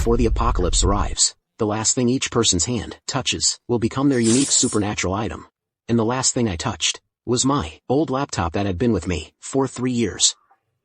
before the apocalypse arrives, the last thing each person's hand touches will become their unique supernatural item. And the last thing I touched was my old laptop that had been with me for 3 years.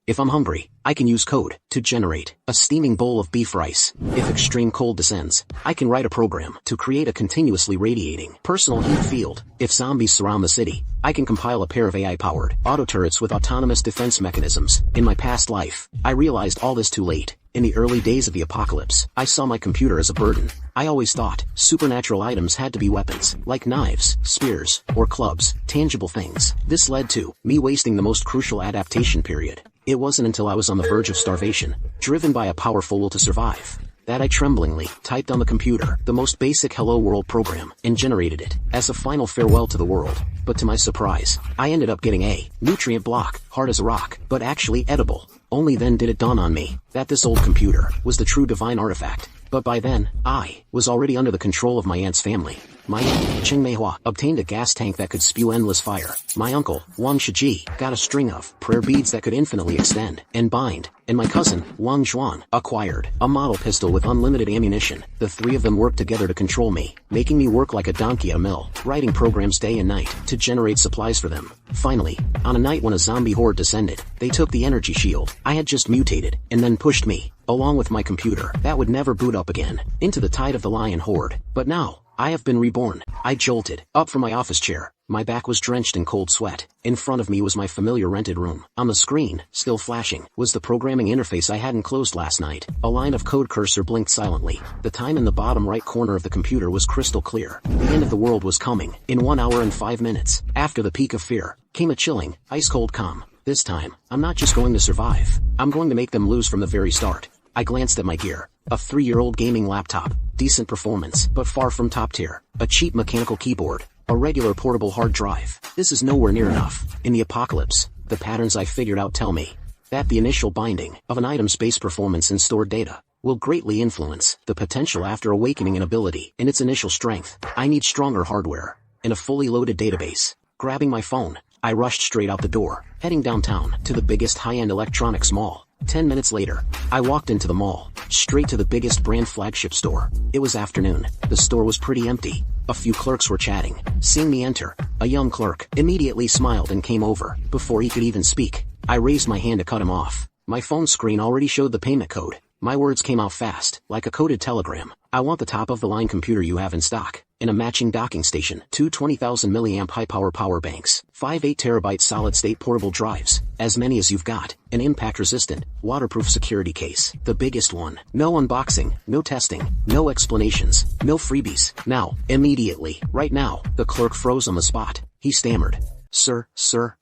If I'm hungry, I can use code to generate a steaming bowl of beef rice. If extreme cold descends, I can write a program to create a continuously radiating personal heat field. If zombies surround the city, I can compile a pair of AI-powered auto turrets with autonomous defense mechanisms. In my past life, I realized all this too late. In the early days of the apocalypse, I saw my computer as a burden. I always thought supernatural items had to be weapons, like knives, spears, or clubs, tangible things. This led to me wasting the most crucial adaptation period. It wasn't until I was on the verge of starvation, driven by a powerful will to survive, that I tremblingly typed on the computer the most basic Hello World program and generated it as a final farewell to the world. But to my surprise, I ended up getting a nutrient block, hard as a rock, but actually edible. Only then did it dawn on me that this old computer was the true divine artifact. But by then, I was already under the control of my aunt's family. My aunt, Ching Meihua, obtained a gas tank that could spew endless fire. My uncle, Wang Shiji, got a string of prayer beads that could infinitely extend and bind. And my cousin, Wang Zhuang, acquired a model pistol with unlimited ammunition. The three of them worked together to control me, making me work like a donkey at a mill, writing programs day and night to generate supplies for them. Finally, on a night when a zombie horde descended, they took the energy shield I had just mutated, and then pushed me, along with my computer that would never boot up again, into the tide of the lion horde. But now, I have been reborn. I jolted up from my office chair. My back was drenched in cold sweat. In front of me was my familiar rented room. On the screen, still flashing, was the programming interface I hadn't closed last night. A line of code cursor blinked silently. The time in the bottom right corner of the computer was crystal clear. The end of the world was coming, in 1 hour and 5 minutes. After the peak of fear, came a chilling, ice-cold calm. This time, I'm not just going to survive. I'm going to make them lose from the very start. I glanced at my gear. A 3-year-old gaming laptop. Decent performance, but far from top tier. A cheap mechanical keyboard. A regular portable hard drive. This is nowhere near enough. In the apocalypse, the patterns I figured out tell me that the initial binding of an item's base performance and stored data will greatly influence the potential after awakening an ability in its initial strength. I need stronger hardware and a fully loaded database. Grabbing my phone, I rushed straight out the door, heading downtown to the biggest high-end electronics mall. 10 minutes later, I walked into the mall, straight to the biggest brand flagship store. It was afternoon. The store was pretty empty. A few clerks were chatting. Seeing me enter, a young clerk immediately smiled and came over. Before he could even speak, I raised my hand to cut him off. My phone screen already showed the payment code. My words came out fast, like a coded telegram. I want the top-of-the-line computer you have in stock, and a matching docking station, 2 20,000 milliamp high-power power banks, 5 8-terabyte solid-state portable drives, as many as you've got, an impact-resistant, waterproof security case, the biggest one. No unboxing, no testing, no explanations, no freebies. Now, immediately, right now. The clerk froze on the spot. He stammered. Sir,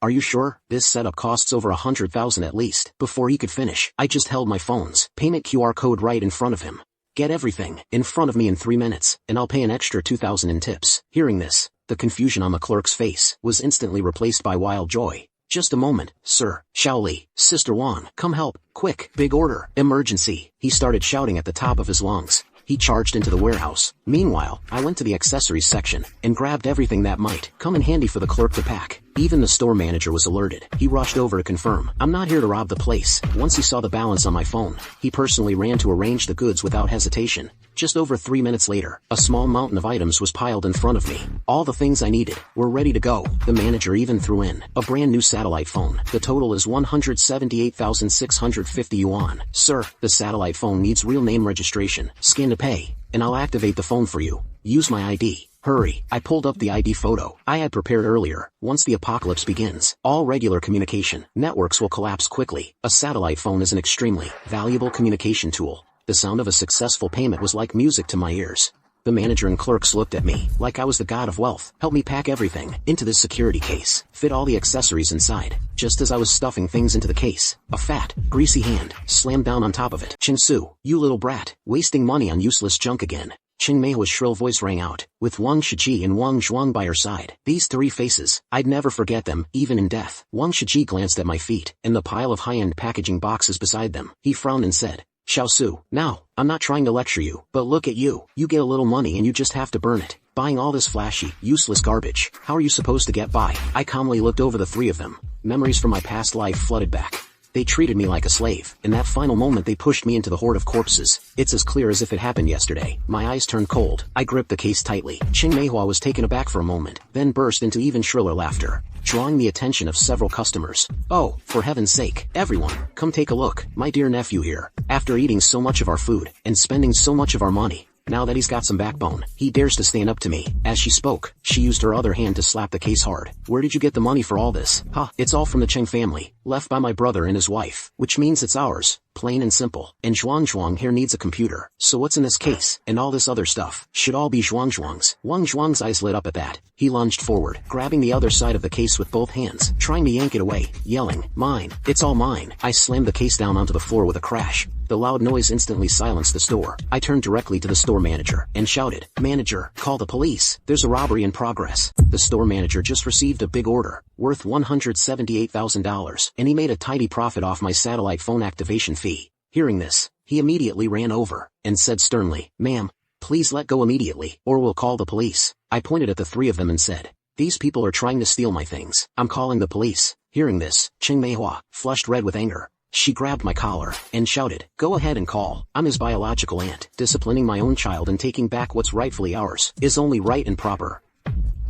are you sure? This setup costs over 100,000 at least. Before he could finish, I just held my phone's payment QR code right in front of him. Get everything in front of me in 3 minutes, and I'll pay an extra 2,000 in tips. Hearing this, the confusion on the clerk's face was instantly replaced by wild joy. Just a moment, sir. Shaoli, Sister Wang, come help, quick, big order, emergency. He started shouting at the top of his lungs. He charged into the warehouse. Meanwhile, I went to the accessories section and grabbed everything that might come in handy for the clerk to pack. Even the store manager was alerted. He rushed over to confirm. I'm not here to rob the place. Once he saw the balance on my phone, he personally ran to arrange the goods without hesitation. Just over 3 minutes later, a small mountain of items was piled in front of me. All the things I needed were ready to go. The manager even threw in a brand new satellite phone. The total is 178,650 yuan. Sir, the satellite phone needs real name registration. Scan to pay, and I'll activate the phone for you. Use my ID. Hurry. I pulled up the ID photo I had prepared earlier. Once the apocalypse begins, all regular communication networks will collapse quickly. A satellite phone is an extremely valuable communication tool. The sound of a successful payment was like music to my ears. The manager and clerks looked at me like I was the god of wealth. Help me pack everything into this security case. Fit all the accessories inside. Just as I was stuffing things into the case, a fat, greasy hand slammed down on top of it. Chinsu, you little brat, wasting money on useless junk again. Qing Meihua's shrill voice rang out, with Wang Shiji and Wang Zhuang by her side. These three faces, I'd never forget them, even in death. Wang Shiji glanced at my feet, and the pile of high-end packaging boxes beside them. He frowned and said, Xiaosu, now, I'm not trying to lecture you, but look at you. You get a little money and you just have to burn it. Buying all this flashy, useless garbage. How are you supposed to get by? I calmly looked over the three of them. Memories from my past life flooded back. They treated me like a slave. In that final moment they pushed me into the horde of corpses. It's as clear as if it happened yesterday. My eyes turned cold. I gripped the case tightly. Ching Meihua was taken aback for a moment, then burst into even shriller laughter, drawing the attention of several customers. "Oh, for heaven's sake, everyone, come take a look. My dear nephew here. After eating so much of our food, and spending so much of our money, now that he's got some backbone, he dares to stand up to me." As she spoke, she used her other hand to slap the case hard. "Where did you get the money for all this?" "Ha, it's all from the Cheng family, left by my brother and his wife, which means it's ours. Plain and simple. And Zhuang here needs a computer. So what's in this case? And all this other stuff should all be Zhuang's." Wang Zhuang's eyes lit up at that. He lunged forward, grabbing the other side of the case with both hands, trying to yank it away, yelling, "Mine! It's all mine!" I slammed the case down onto the floor with a crash. The loud noise instantly silenced the store. I turned directly to the store manager and shouted, "Manager, call the police. There's a robbery in progress." The store manager just received a big order, worth $178,000, and he made a tidy profit off my satellite phone activation fee. Hearing this, he immediately ran over and said sternly, "Ma'am, please let go immediately, or we'll call the police." I pointed at the three of them and said, "These people are trying to steal my things. I'm calling the police." Hearing this, Ching Meihua flushed red with anger. She grabbed my collar and shouted, "Go ahead and call. I'm his biological aunt. Disciplining my own child and taking back what's rightfully ours is only right and proper.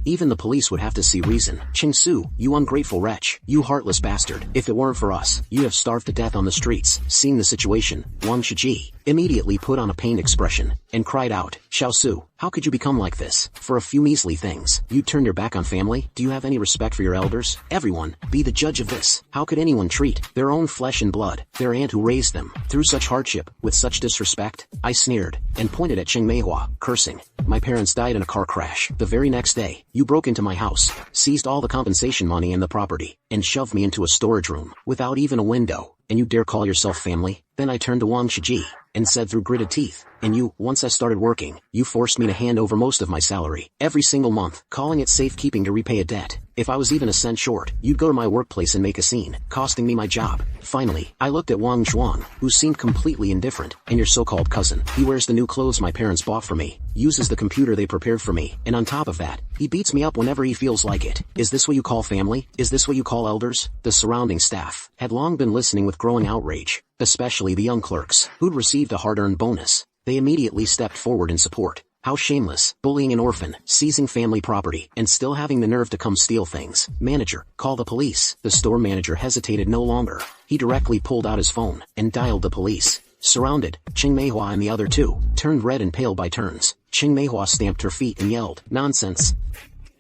Even the police would have to see reason. Ching Su, you ungrateful wretch, you heartless bastard. If it weren't for us, you'd have starved to death on the streets." Seeing the situation, Wang Shiji immediately put on a pained expression and cried out, "Xiao Su, how could you become like this? For a few measly things, you turn your back on family? Do you have any respect for your elders? Everyone, be the judge of this. How could anyone treat their own flesh and blood, their aunt who raised them, through such hardship, with such disrespect?" I sneered and pointed at Ching Meihua, cursing. "My parents died in a car crash. The very next day, you broke into my house, seized all the compensation money and the property, and shoved me into a storage room, without even a window, and you dare call yourself family?" Then I turned to Wang Shiji and said through gritted teeth, "And you, once I started working, you forced me to hand over most of my salary, every single month, calling it safekeeping to repay a debt. If I was even a cent short, you'd go to my workplace and make a scene, costing me my job." Finally, I looked at Wang Zhuang, who seemed completely indifferent. "And your so-called cousin, he wears the new clothes my parents bought for me, uses the computer they prepared for me, and on top of that, he beats me up whenever he feels like it. Is this what you call family? Is this what you call elders?" The surrounding staff had long been listening with growing outrage, especially the young clerks, who'd received a hard-earned bonus. They immediately stepped forward in support. How shameless, bullying an orphan, seizing family property, and still having the nerve to come steal things. "Manager, call the police." The store manager hesitated no longer. He directly pulled out his phone and dialed the police. Surrounded, Ching Meihua and the other two turned red and pale by turns. Ching Meihua stamped her feet and yelled, "Nonsense!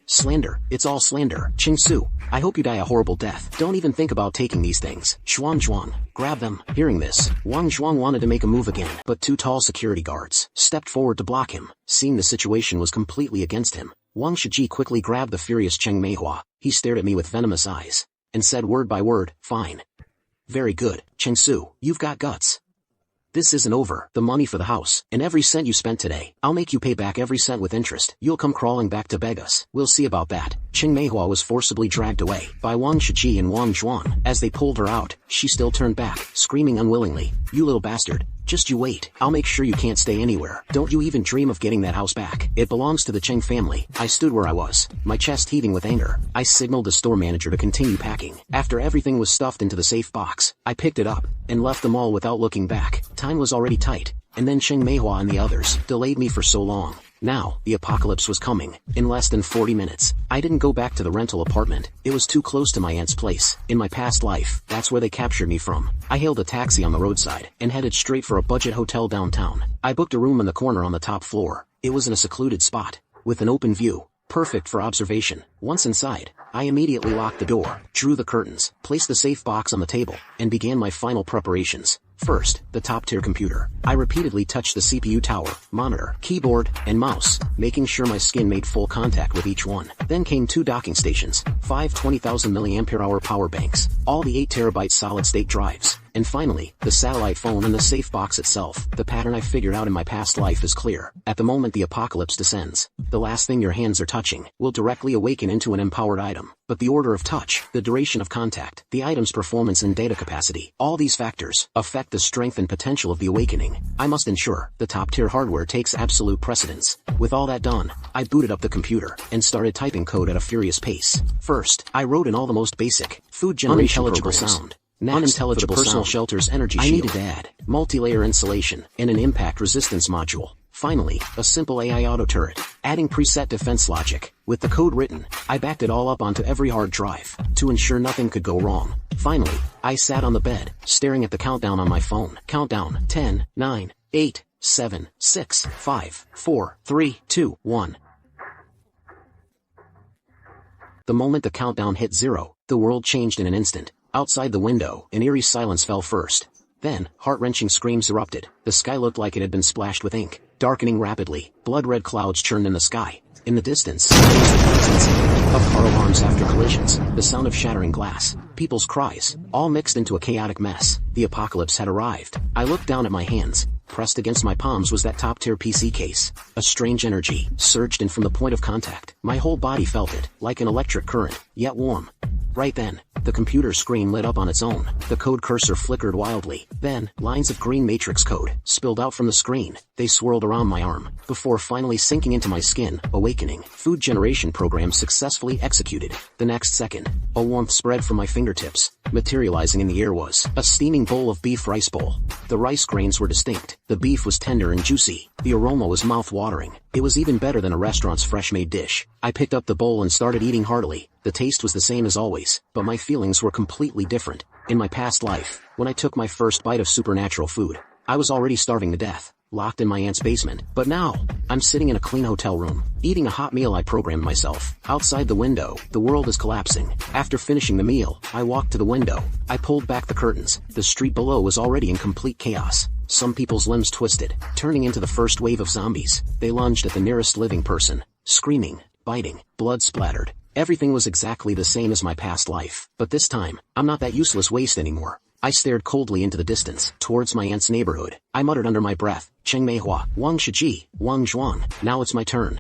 Slander, it's all slander. Ching Su, I hope you die a horrible death. Don't even think about taking these things." Zhuang, grab them." Hearing this, Wang Zhuang wanted to make a move again, but two tall security guards stepped forward to block him. Seeing the situation was completely against him, Wang Shiji quickly grabbed the furious Cheng Meihua. He stared at me with venomous eyes and said word by word, "Fine. Very good, Cheng Su, you've got guts. This isn't over. The money for the house, and every cent you spent today, I'll make you pay back every cent with interest. You'll come crawling back to beg us. We'll see about that." Ching Meihua was forcibly dragged away by Wang Shiji and Wang Zhuang. As they pulled her out, she still turned back, screaming unwillingly, "You little bastard. Just you wait. I'll make sure you can't stay anywhere. Don't you even dream of getting that house back. It belongs to the Cheng family." I stood where I was, my chest heaving with anger. I signaled the store manager to continue packing. After everything was stuffed into the safe box, I picked it up and left the mall without looking back. Time was already tight, and then Cheng Meihua and the others delayed me for so long. Now, the apocalypse was coming. In less than 40 minutes, I didn't go back to the rental apartment. It was too close to my aunt's place. In my past life, that's where they captured me from. I hailed a taxi on the roadside and headed straight for a budget hotel downtown. I booked a room in the corner on the top floor. It was in a secluded spot, with an open view, perfect for observation. Once inside, I immediately locked the door, drew the curtains, placed the safe box on the table, and began my final preparations. First, the top-tier computer. I repeatedly touched the CPU tower, monitor, keyboard, and mouse, making sure my skin made full contact with each one. Then came two docking stations, 5 20,000 mAh power banks, all the 8 TB solid-state drives, and finally, the satellite phone and the safe box itself. The pattern I figured out in my past life is clear. At the moment the apocalypse descends, the last thing your hands are touching will directly awaken into an empowered item. But the order of touch, the duration of contact, the item's performance and data capacity, all these factors affect the strength and potential of the awakening. I must ensure the top-tier hardware takes absolute precedence. With all that done, I booted up the computer and started typing code at a furious pace. First, I wrote in all the most basic, food generation programs. Next, unintelligible personal shelter's energy shield. I needed to add multi-layer insulation and an impact resistance module. Finally, a simple AI auto turret, adding preset defense logic. With the code written, I backed it all up onto every hard drive, to ensure nothing could go wrong. Finally, I sat on the bed, staring at the countdown on my phone. Countdown, 10, 9, 8, 7, 6, 5, 4, 3, 2, 1. The moment the countdown hit 0, the world changed in an instant. Outside the window, an eerie silence fell first. Then, heart-wrenching screams erupted. The sky looked like it had been splashed with ink, darkening rapidly. Blood-red clouds churned in the sky. In the distance, there was the constant sound of car alarms after collisions, the sound of shattering glass, people's cries, all mixed into a chaotic mess. The apocalypse had arrived. I looked down at my hands. Pressed against my palms was that top-tier PC case. A strange energy surged in from the point of contact. My whole body felt it, like an electric current, yet warm. Right then, the computer screen lit up on its own. The code cursor flickered wildly. Then, lines of green matrix code spilled out from the screen. They swirled around my arm, before finally sinking into my skin. Awakening. Food generation program successfully executed. The next second, a warmth spread from my fingertips. Materializing in the air was a steaming bowl of beef rice bowl. The rice grains were distinct. The beef was tender and juicy. The aroma was mouth-watering. It was even better than a restaurant's fresh-made dish. I picked up the bowl and started eating heartily. The taste was the same as always, but my feelings were completely different. In my past life, when I took my first bite of supernatural food, I was already starving to death, locked in my aunt's basement. But now, I'm sitting in a clean hotel room, eating a hot meal I programmed myself. Outside the window, the world is collapsing. After finishing the meal, I walked to the window. I pulled back the curtains. The street below was already in complete chaos. Some people's limbs twisted, turning into the first wave of zombies. They lunged at the nearest living person, screaming, biting, blood splattered. Everything was exactly the same as my past life, but this time, I'm not that useless waste anymore. I stared coldly into the distance, towards my aunt's neighborhood. I muttered under my breath, Cheng Mei Hua, Wang Shiji, Wang Zhuang. Now it's my turn.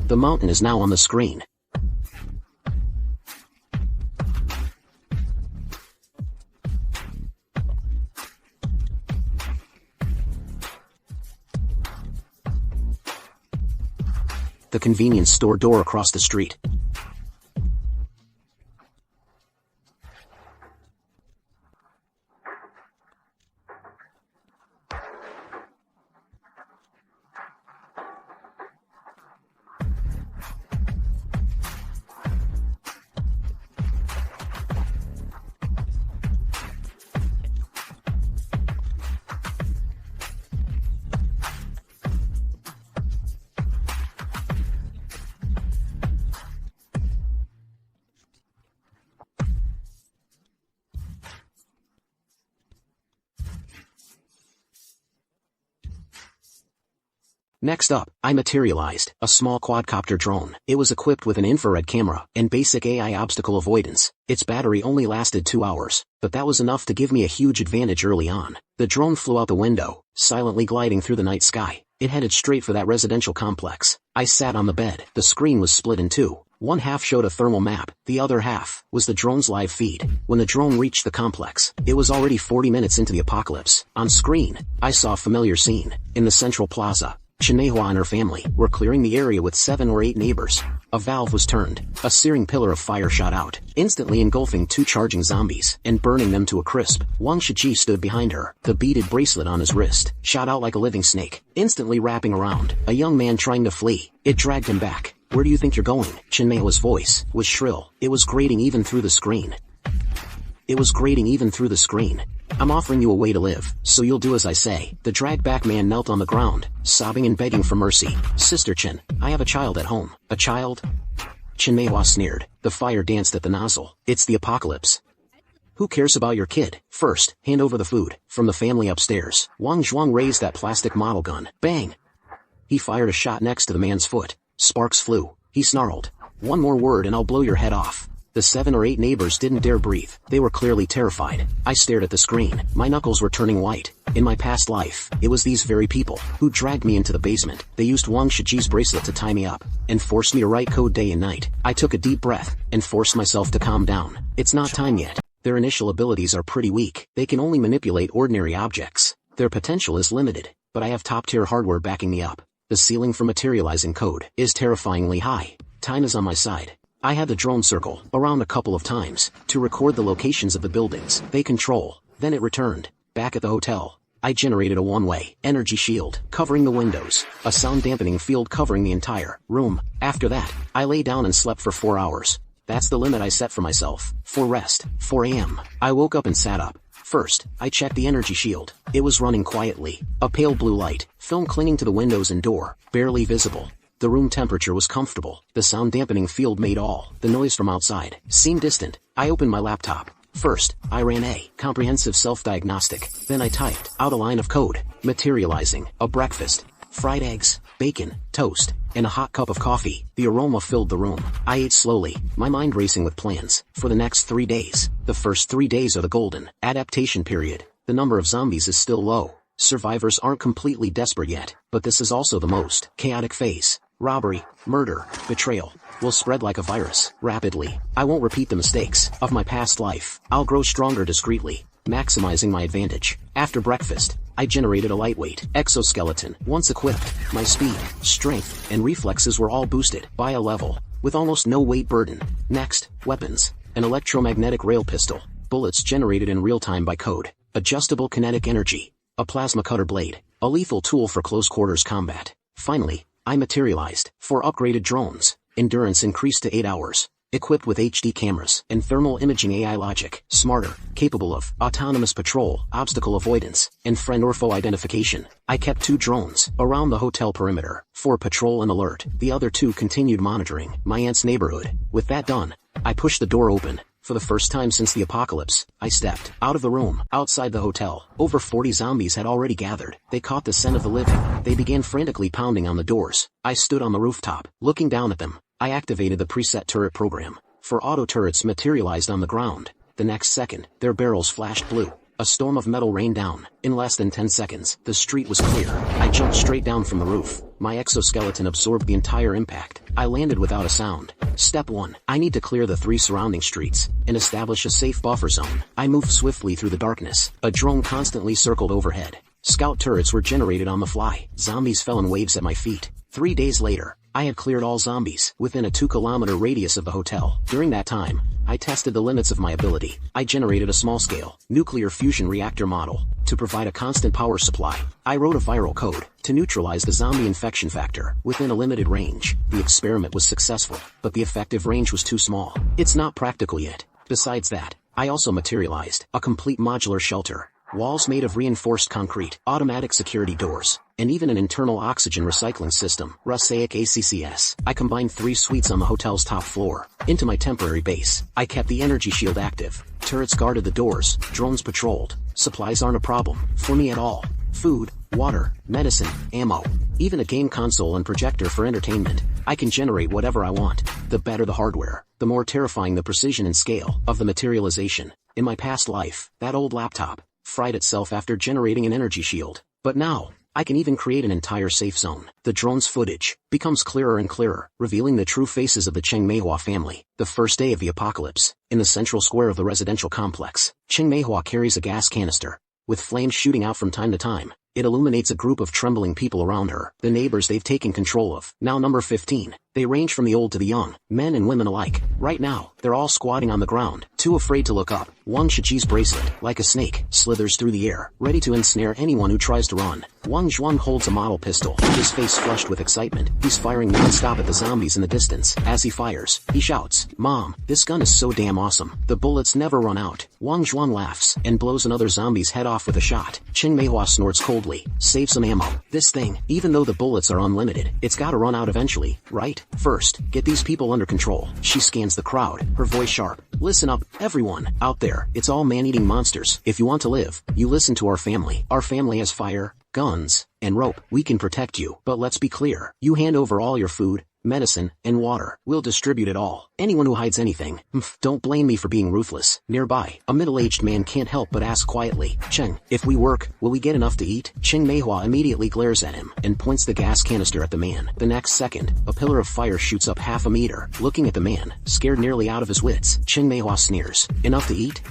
The mountain is now on the screen. The convenience store door across the street. Next up, I materialized a small quadcopter drone. It was equipped with an infrared camera and basic AI obstacle avoidance. Its battery only lasted 2 hours, but that was enough to give me a huge advantage early on. The drone flew out the window, silently gliding through the night sky. It headed straight for that residential complex. I sat on the bed. The screen was split in two. One half showed a thermal map, the other half was the drone's live feed. When the drone reached the complex, it was already 40 minutes into the apocalypse. On screen, I saw a familiar scene. In the central plaza, Chinehua and her family were clearing the area with 7 or 8 neighbors. A valve was turned. A searing pillar of fire shot out, instantly engulfing 2 charging zombies and burning them to a crisp. Wang Shiji stood behind her. The beaded bracelet on his wrist shot out like a living snake, instantly wrapping around a young man trying to flee. It dragged him back. "Where do you think you're going?" Chinmehua's voice was shrill. It was grating even through the screen. "I'm offering you a way to live, so you'll do as I say." The dragged-back man knelt on the ground, sobbing and begging for mercy. "Sister Chen, I have a child at home." "A child?" Chinmehua sneered. The fire danced at the nozzle. "It's the apocalypse. Who cares about your kid? First, hand over the food." From the family upstairs, Wang Zhuang raised that plastic model gun. Bang! He fired a shot next to the man's foot. Sparks flew. He snarled, "One more word and I'll blow your head off." The 7 or 8 neighbors didn't dare breathe. They were clearly terrified. I stared at the screen. My knuckles were turning white. In my past life, it was these very people who dragged me into the basement. They used Wang Shiji's bracelet to tie me up and forced me to write code day and night. I took a deep breath and forced myself to calm down. It's not time yet. Their initial abilities are pretty weak. They can only manipulate ordinary objects. Their potential is limited, but I have top-tier hardware backing me up. The ceiling for materializing code is terrifyingly high. Time is on my side. I had the drone circle around a couple of times to record the locations of the buildings they control. Then it returned. Back at the hotel, I generated a one-way energy shield covering the windows, a sound-dampening field covering the entire room. After that, I lay down and slept for 4 hours. That's the limit I set for myself. For rest. 4 a.m. I woke up and sat up. First, I checked the energy shield. It was running quietly. A pale blue light, film clinging to the windows and door, barely visible. The room temperature was comfortable. The sound-dampening field made all the noise from outside seem distant. I opened my laptop. First, I ran a comprehensive self-diagnostic. Then I typed out a line of code, materializing a breakfast, fried eggs, bacon, toast, and a hot cup of coffee. The aroma filled the room. I ate slowly, my mind racing with plans for the next 3 days. The first 3 days are the golden adaptation period. The number of zombies is still low. Survivors aren't completely desperate yet, but this is also the most chaotic phase. Robbery, murder, betrayal will spread like a virus rapidly. I won't repeat the mistakes of my past life. I'll grow stronger discreetly, maximizing my advantage. After breakfast, I generated a lightweight exoskeleton. Once equipped, my speed, strength, and reflexes were all boosted by a level, with almost no weight burden. Next, weapons. An electromagnetic rail pistol. Bullets generated in real time by code. Adjustable kinetic energy. A plasma cutter blade. A lethal tool for close quarters combat. Finally, I materialized 4 upgraded drones. Endurance increased to 8 hours. Equipped with HD cameras and thermal imaging AI logic. Smarter, capable of autonomous patrol, obstacle avoidance, and friend or foe identification. I kept 2 drones around the hotel perimeter for patrol and alert. The other 2 continued monitoring my aunt's neighborhood. With that done, I pushed the door open. For the first time since the apocalypse, I stepped out of the room. Outside the hotel, over 40 zombies had already gathered. They caught the scent of the living. They began frantically pounding on the doors. I stood on the rooftop, looking down at them. I activated the preset turret program. 4 auto turrets materialized on the ground. The next second, their barrels flashed blue. A storm of metal rained down. In less than 10 seconds, the street was clear. I jumped straight down from the roof. My exoskeleton absorbed the entire impact. I landed without a sound. Step 1. I need to clear the 3 surrounding streets and establish a safe buffer zone. I moved swiftly through the darkness. A drone constantly circled overhead. Scout turrets were generated on the fly. Zombies fell in waves at my feet. 3 days later, I had cleared all zombies within a 2-kilometer radius of the hotel. During that time, I tested the limits of my ability. I generated a small-scale nuclear fusion reactor model to provide a constant power supply. I wrote a viral code to neutralize the zombie infection factor within a limited range. The experiment was successful, but the effective range was too small. It's not practical yet. Besides that, I also materialized a complete modular shelter. Walls made of reinforced concrete, automatic security doors, and even an internal oxygen recycling system, Rusaic ACCS. I combined 3 suites on the hotel's top floor into my temporary base. I kept the energy shield active. Turrets guarded the doors, drones patrolled. Supplies aren't a problem for me at all. Food, water, medicine, ammo, even a game console and projector for entertainment. I can generate whatever I want. The better the hardware, the more terrifying the precision and scale of the materialization. In my past life, that old laptop fried itself after generating an energy shield. But now, I can even create an entire safe zone. The drone's footage becomes clearer and clearer, revealing the true faces of the Cheng Meihua family. The first day of the apocalypse, in the central square of the residential complex, Cheng Meihua carries a gas canister, with flames shooting out from time to time. It illuminates a group of trembling people around her, the neighbors they've taken control of. Now number 15. They range from the old to the young, men and women alike. Right now, they're all squatting on the ground, too afraid to look up. Wang Shiji's bracelet, like a snake, slithers through the air, ready to ensnare anyone who tries to run. Wang Zhuang holds a model pistol, his face flushed with excitement. He's firing non-stop at the zombies in the distance. As he fires, he shouts, "Mom, this gun is so damn awesome. The bullets never run out." Wang Zhuang laughs and blows another zombie's head off with a shot. Cheng Meihua snorts coldly. "Save some ammo. This thing, even though the bullets are unlimited, it's gotta run out eventually, right? First, get these people under control." She scans the crowd, her voice sharp. "Listen up, everyone, out there. It's all man-eating monsters. If you want to live, you listen to our family. Our family has fire, guns, and rope. We can protect you, but let's be clear. You hand over all your food, medicine, and water. We'll distribute it all. Anyone who hides anything, don't blame me for being ruthless. Nearby, a middle-aged man can't help but ask quietly, Cheng, if we work, will we get enough to eat? Cheng Meihua immediately glares at him, and points the gas canister at the man. The next second, a pillar of fire shoots up half a meter. Looking at the man, scared nearly out of his wits, Cheng Meihua sneers, enough to eat?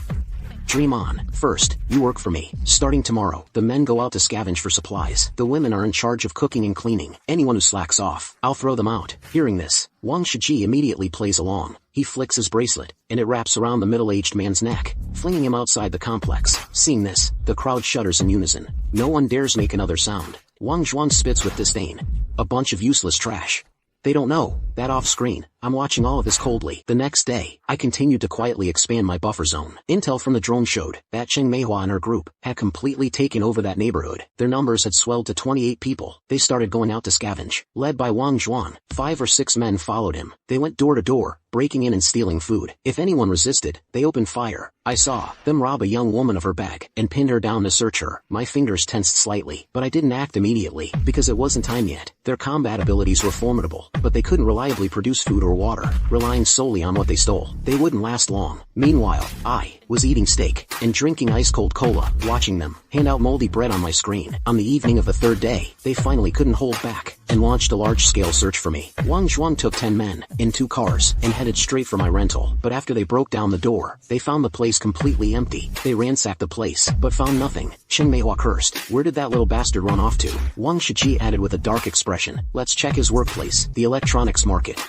Dream on. First, you work for me. Starting tomorrow, the men go out to scavenge for supplies. The women are in charge of cooking and cleaning. Anyone who slacks off, I'll throw them out. Hearing this, Wang Shiji immediately plays along. He flicks his bracelet, and it wraps around the middle-aged man's neck, flinging him outside the complex. Seeing this, the crowd shudders in unison. No one dares make another sound. Wang Zhuan spits with disdain. A bunch of useless trash. They don't know that off-screen, I'm watching all of this coldly. The next day, I continued to quietly expand my buffer zone. Intel from the drone showed that Cheng Meihua and her group had completely taken over that neighborhood. Their numbers had swelled to 28 people. They started going out to scavenge. Led by Wang Zhuan, 5 or 6 men followed him. They went door to door, breaking in and stealing food. If anyone resisted, they opened fire. I saw them rob a young woman of her bag and pinned her down to search her. My fingers tensed slightly, but I didn't act immediately because it wasn't time yet. Their combat abilities were formidable, but they couldn't reliably produce food or water, relying solely on what they stole. They wouldn't last long. Meanwhile, I was eating steak and drinking ice-cold cola, watching them hand out moldy bread on my screen. On the evening of the 3rd day, they finally couldn't hold back and launched a large-scale search for me. Wang Zhuan took 10 men in 2 cars and headed straight for my rental, but after they broke down the door, they found the place completely empty. They ransacked the place, but found nothing. Cheng Meihua cursed. Where did that little bastard run off to? Wang Shiqi added with a dark expression. Let's check his workplace, the electronics market.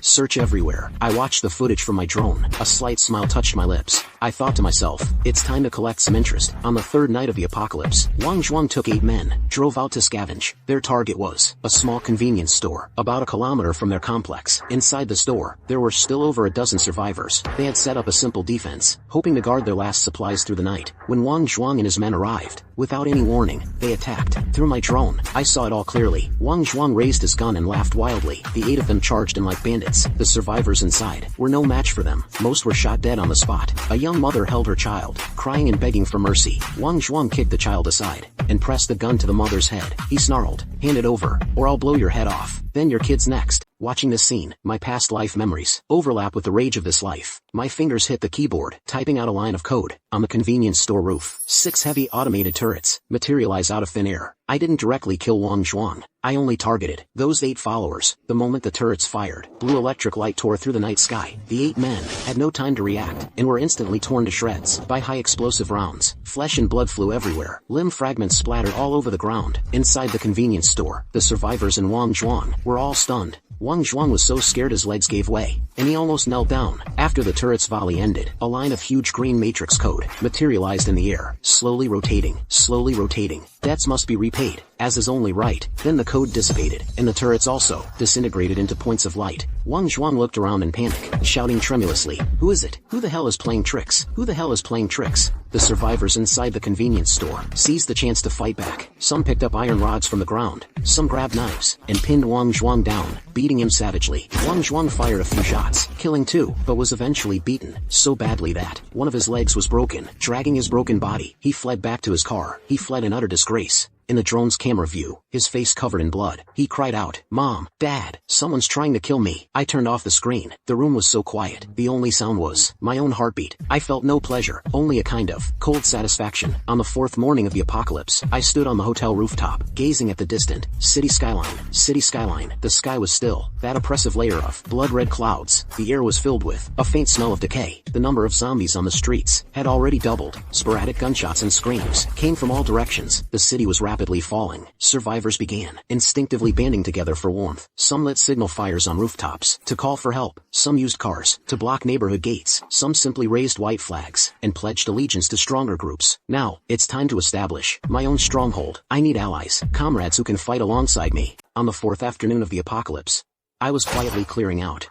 Search everywhere. I watched the footage from my drone. A slight smile touched my lips. I thought to myself, it's time to collect some interest. On the 3rd night of the apocalypse, Wang Zhuang took 8 men, drove out to scavenge. Their target was a small convenience store, about a kilometer from their complex. Inside the store, there were still over a dozen survivors. They had set up a simple defense, hoping to guard their last supplies through the night. When Wang Zhuang and his men arrived, without any warning, they attacked. Through my drone, I saw it all clearly. Wang Zhuang raised his gun and laughed wildly. The 8 of them charged in like bandits. The survivors inside were no match for them. Most were shot dead on the spot. A young mother held her child, crying and begging for mercy. Wang Zhuang kicked the child aside and pressed the gun to the mother's head. He snarled, hand it over, or I'll blow your head off. Then your kid's next. Watching this scene, my past life memories overlap with the rage of this life. My fingers hit the keyboard, typing out a line of code. On the convenience store roof, 6 heavy automated turrets materialize out of thin air. I didn't directly kill Wang Zhuang. I only targeted those 8 followers. The moment the turrets fired, blue electric light tore through the night sky. The 8 men had no time to react and were instantly torn to shreds by high explosive rounds. Flesh and blood flew everywhere. Limb fragments splattered all over the ground. Inside the convenience store, the survivors and Wang Zhuang were all stunned. Wang Zhuang was so scared his legs gave way, and he almost knelt down. After the turret's volley ended, a line of huge green matrix code materialized in the air, slowly rotating, slowly rotating. Debts must be repaid, as is only right. Then the code dissipated, and the turrets also disintegrated into points of light. Wang Zhuang looked around in panic, shouting tremulously, "Who is it? Who the hell is playing tricks? Who the hell is playing tricks?" The survivors inside the convenience store seized the chance to fight back. Some picked up iron rods from the ground, some grabbed knives, and pinned Wang Zhuang down, beating him savagely. Wang Zhuang fired a few shots, killing 2, but was eventually beaten, so badly that one of his legs was broken. Dragging his broken body, he fled back to his car. He fled in utter disgrace. In the drone's camera view, his face covered in blood, he cried out, "Mom, Dad, someone's trying to kill me." I turned off the screen. The room was so quiet. The only sound was my own heartbeat. I felt no pleasure, only a kind of cold satisfaction. On the 4th morning of the apocalypse, I stood on the hotel rooftop, gazing at the distant city skyline. City skyline. The sky was still, that oppressive layer of blood-red clouds. The air was filled with a faint smell of decay. The number of zombies on the streets had already doubled. Sporadic gunshots and screams came from all directions. The city was rapidly falling. Survivors began instinctively banding together for warmth. Some lit signal fires on rooftops to call for help. Some used cars to block neighborhood gates. Some simply raised white flags and pledged allegiance to stronger groups. Now, it's time to establish my own stronghold. I need allies, comrades who can fight alongside me. On the 4th afternoon of the apocalypse, I was quietly clearing out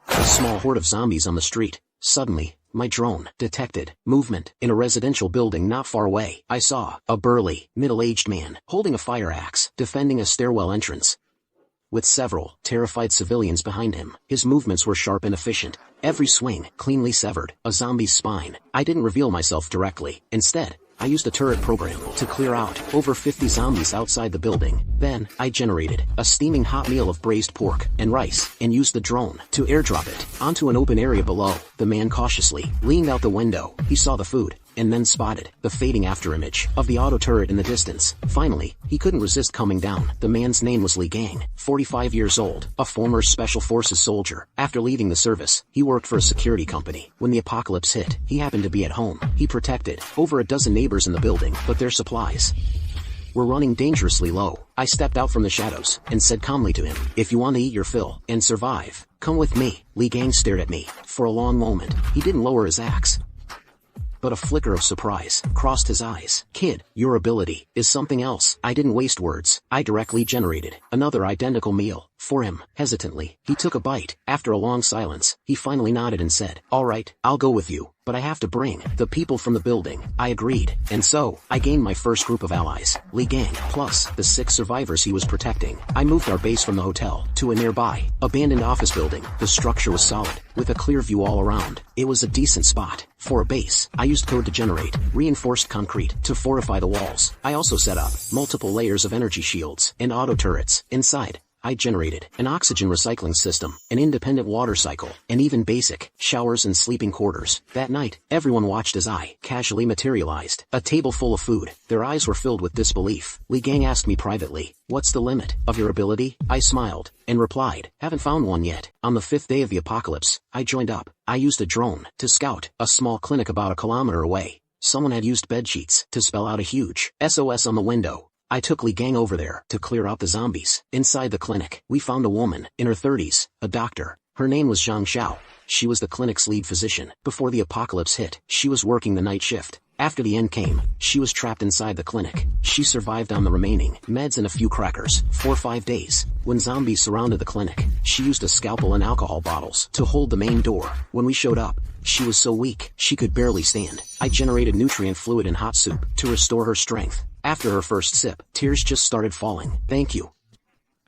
a small horde of zombies on the street. Suddenly, my drone detected movement in a residential building not far away. I saw a burly, middle-aged man holding a fire axe, defending a stairwell entrance, with several terrified civilians behind him. His movements were sharp and efficient. Every swing cleanly severed a zombie's spine. I didn't reveal myself directly. Instead, I used a turret program to clear out over 50 zombies outside the building. Then, I generated a steaming hot meal of braised pork and rice and used the drone to airdrop it onto an open area below. The man cautiously leaned out the window. He saw the food and then spotted the fading afterimage of the auto turret in the distance. Finally, he couldn't resist coming down. The man's name was Li Gang, 45 years old, a former Special Forces soldier. After leaving the service, he worked for a security company. When the apocalypse hit, he happened to be at home. He protected over a dozen neighbors in the building, but their supplies were running dangerously low. I stepped out from the shadows and said calmly to him, "If you want to eat your fill and survive, come with me." Li Gang stared at me for a long moment. He didn't lower his axe, but a flicker of surprise crossed his eyes. "Kid, your ability is something else." I didn't waste words. I directly generated another identical meal for him. Hesitantly, he took a bite. After a long silence, he finally nodded and said, "All right, I'll go with you, but I have to bring the people from the building." I agreed, and so, I gained my first group of allies, Li Gang, plus the 6 survivors he was protecting. I moved our base from the hotel to a nearby, abandoned office building. The structure was solid, with a clear view all around. It was a decent spot for a base. I used code to generate reinforced concrete to fortify the walls. I also set up multiple layers of energy shields and auto turrets. Inside, I generated an oxygen recycling system, an independent water cycle, and even basic showers and sleeping quarters. That night, everyone watched as I casually materialized a table full of food. Their eyes were filled with disbelief. Li Gang asked me privately, "What's the limit of your ability?" I smiled and replied, "Haven't found one yet." On the 5th day of the apocalypse, I joined up. I used a drone to scout a small clinic about a kilometer away. Someone had used bedsheets to spell out a huge SOS on the window. I took Li Gang over there to clear out the zombies. Inside the clinic, we found a woman in her 30s, a doctor. Her name was Zhang Xiao. She was the clinic's lead physician. Before the apocalypse hit, she was working the night shift. After the end came, she was trapped inside the clinic. She survived on the remaining meds and a few crackers for 5 days. When zombies surrounded the clinic, she used a scalpel and alcohol bottles to hold the main door. When we showed up, she was so weak, she could barely stand. I generated nutrient fluid and hot soup to restore her strength. After her first sip, tears just started falling. "Thank you."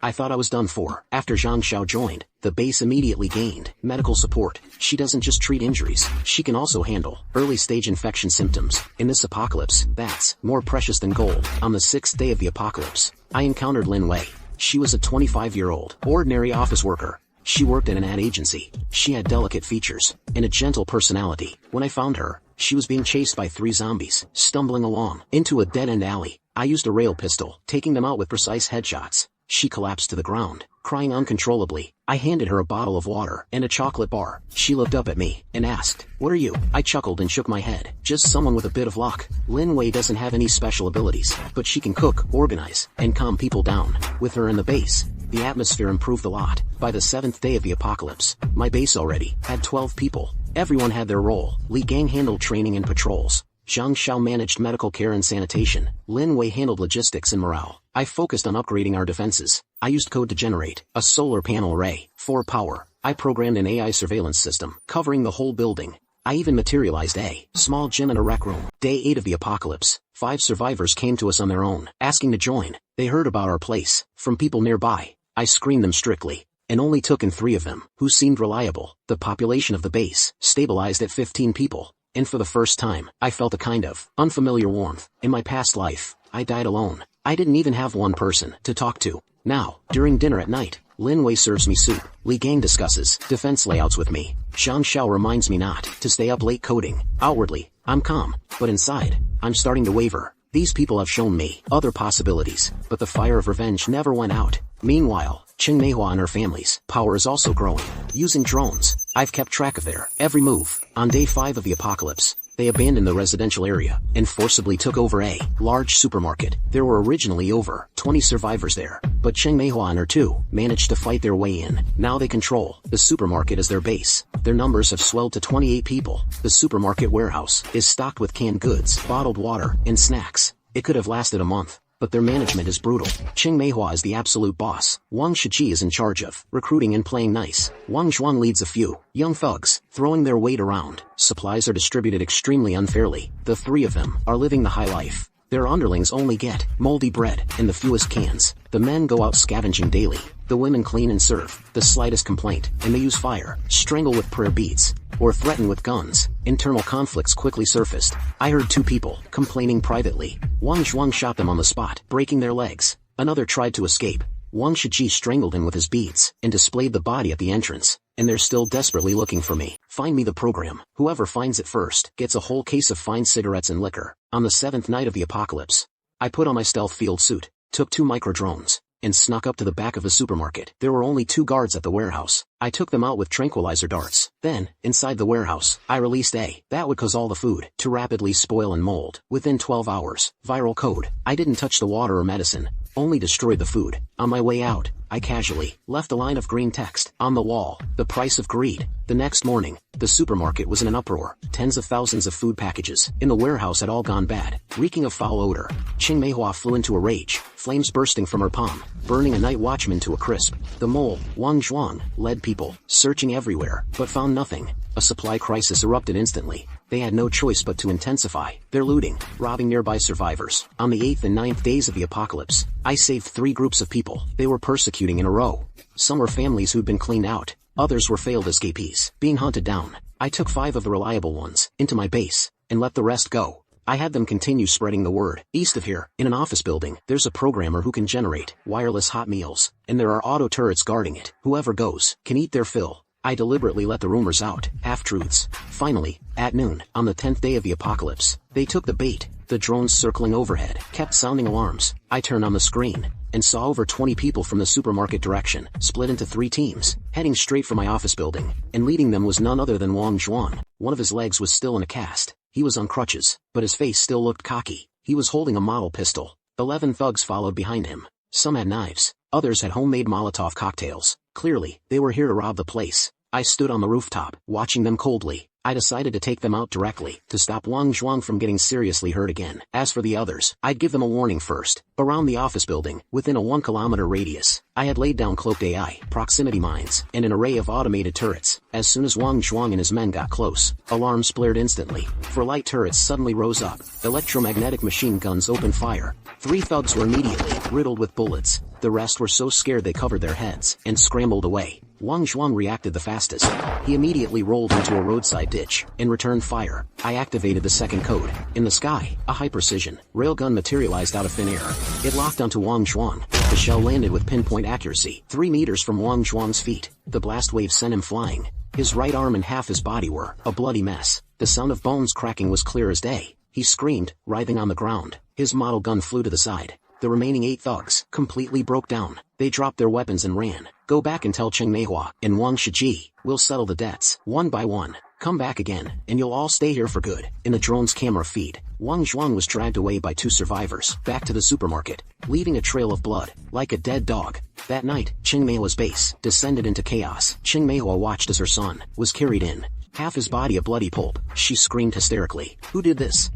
I thought I was done for. After Zhang Xiao joined, the base immediately gained medical support. She doesn't just treat injuries, she can also handle early-stage infection symptoms. In this apocalypse, that's more precious than gold. On the 6th day of the apocalypse, I encountered Lin Wei. She was a 25-year-old, ordinary office worker. She worked at an ad agency. She had delicate features and a gentle personality. When I found her, she was being chased by 3 zombies, stumbling along into a dead-end alley. I used a rail pistol, taking them out with precise headshots. She collapsed to the ground, crying uncontrollably. I handed her a bottle of water and a chocolate bar. She looked up at me and asked, "What are you?" I chuckled and shook my head. "Just someone with a bit of luck." Lin Wei doesn't have any special abilities, but she can cook, organize, and calm people down. With her in the base, the atmosphere improved a lot. By the 7th day of the apocalypse, my base already had 12 people. Everyone had their role. Li Gang handled training and patrols. Zhang Xiao managed medical care and sanitation. Lin Wei handled logistics and morale. I focused on upgrading our defenses. I used code to generate a solar panel array for power. I programmed an AI surveillance system covering the whole building. I even materialized a small gym and a rec room. Day 8 of the apocalypse, 5 survivors came to us on their own, asking to join. They heard about our place from people nearby. I screened them strictly, and only took in 3 of them, who seemed reliable. The population of the base stabilized at 15 people, and for the first time, I felt a kind of unfamiliar warmth. In my past life, I died alone. I didn't even have one person to talk to. Now, during dinner at night, Lin Wei serves me soup. Li Gang discusses defense layouts with me. Zhang Xiao reminds me not to stay up late coding. Outwardly, I'm calm, but inside, I'm starting to waver. These people have shown me other possibilities, but the fire of revenge never went out. Meanwhile, Qing Meihua and her family's power is also growing. Using drones, I've kept track of their every move. On day 5 of the apocalypse, they abandoned the residential area and forcibly took over a large supermarket. There were originally over 20 survivors there, but Qing Meihua and her 2 managed to fight their way in. Now they control the supermarket as their base. Their numbers have swelled to 28 people. The supermarket warehouse is stocked with canned goods, bottled water, and snacks. It could have lasted a month, but their management is brutal. Qing Meihua is the absolute boss. Wang Shiji is in charge of recruiting and playing nice. Wang Zhuang leads a few young thugs, throwing their weight around. Supplies are distributed extremely unfairly. The 3 of them are living the high life. Their underlings only get moldy bread and the fewest cans. The men go out scavenging daily. The women clean and serve. The slightest complaint, and they use fire, strangle with prayer beads, or threaten with guns. Internal conflicts quickly surfaced. I heard two people complaining privately. Wang Zhuang shot them on the spot, breaking their legs. Another tried to escape. Wang Shiji strangled him with his beads and displayed the body at the entrance. And they're still desperately looking for me. Find me the program. Whoever finds it first gets a whole case of fine cigarettes and liquor. On the 7th night of the apocalypse, I put on my stealth field suit, took 2 micro-drones, and snuck up to the back of the supermarket. There were only 2 guards at the warehouse. I took them out with tranquilizer darts. Then, inside the warehouse, I released that would cause all the food to rapidly spoil and mold. Within 12 hours, viral code. I didn't touch the water or medicine, only destroyed the food. On my way out, I casually left a line of green text on the wall. The price of greed. The next morning, the supermarket was in an uproar. Tens of thousands of food packages in the warehouse had all gone bad, reeking of foul odor. Qing Meihua flew into a rage, flames bursting from her palm, burning a night watchman to a crisp. The mole, Wang Zhuang, led people, searching everywhere, but found nothing. A supply crisis erupted instantly. They had no choice but to intensify their looting, robbing nearby survivors. On the 8th and 9th days of the apocalypse, I saved 3 groups of people they were persecuting in a row. Some were families who'd been cleaned out, others were failed escapees, being hunted down. I took 5 of the reliable ones into my base, and let the rest go. I had them continue spreading the word. East of here, in an office building, there's a programmer who can generate wireless hot meals, and there are auto turrets guarding it. Whoever goes can eat their fill. I deliberately let the rumors out, half-truths. Finally, at noon, on the 10th day of the apocalypse, they took the bait. The drones circling overhead kept sounding alarms. I turned on the screen, and saw over 20 people from the supermarket direction, split into 3 teams, heading straight for my office building, and leading them was none other than Wang Zhuang. One of his legs was still in a cast. He was on crutches, but his face still looked cocky. He was holding a model pistol. 11 thugs followed behind him. Some had knives, others had homemade Molotov cocktails. Clearly, they were here to rob the place. I stood on the rooftop, watching them coldly. I decided to take them out directly, to stop Wang Zhuang from getting seriously hurt again. As for the others, I'd give them a warning first. Around the office building, within a 1-kilometer radius, I had laid down cloaked AI, proximity mines, and an array of automated turrets. As soon as Wang Zhuang and his men got close, alarms blared instantly. 4 light turrets suddenly rose up. Electromagnetic machine guns opened fire. 3 thugs were immediately riddled with bullets. The rest were so scared they covered their heads and scrambled away. Wang Zhuang reacted the fastest. He immediately rolled into a roadside ditch and returned fire. I activated the second code. In the sky, a high-precision railgun materialized out of thin air. It locked onto Wang Zhuang. The shell landed with pinpoint accuracy, 3 meters from Wang Zhuang's feet. The blast wave sent him flying. His right arm and half his body were a bloody mess. The sound of bones cracking was clear as day. He screamed, writhing on the ground. His model gun flew to the side. The remaining 8 thugs completely broke down. They dropped their weapons and ran. Go back and tell Qing Meihua and Wang Shiji, we'll settle the debts, one by one. Come back again, and you'll all stay here for good. In the drone's camera feed, Wang Zhuang was dragged away by 2 survivors, back to the supermarket, leaving a trail of blood, like a dead dog. That night, Qing Meihua's base descended into chaos. Qing Meihua watched as her son was carried in, half his body a bloody pulp. She screamed hysterically. Who did this?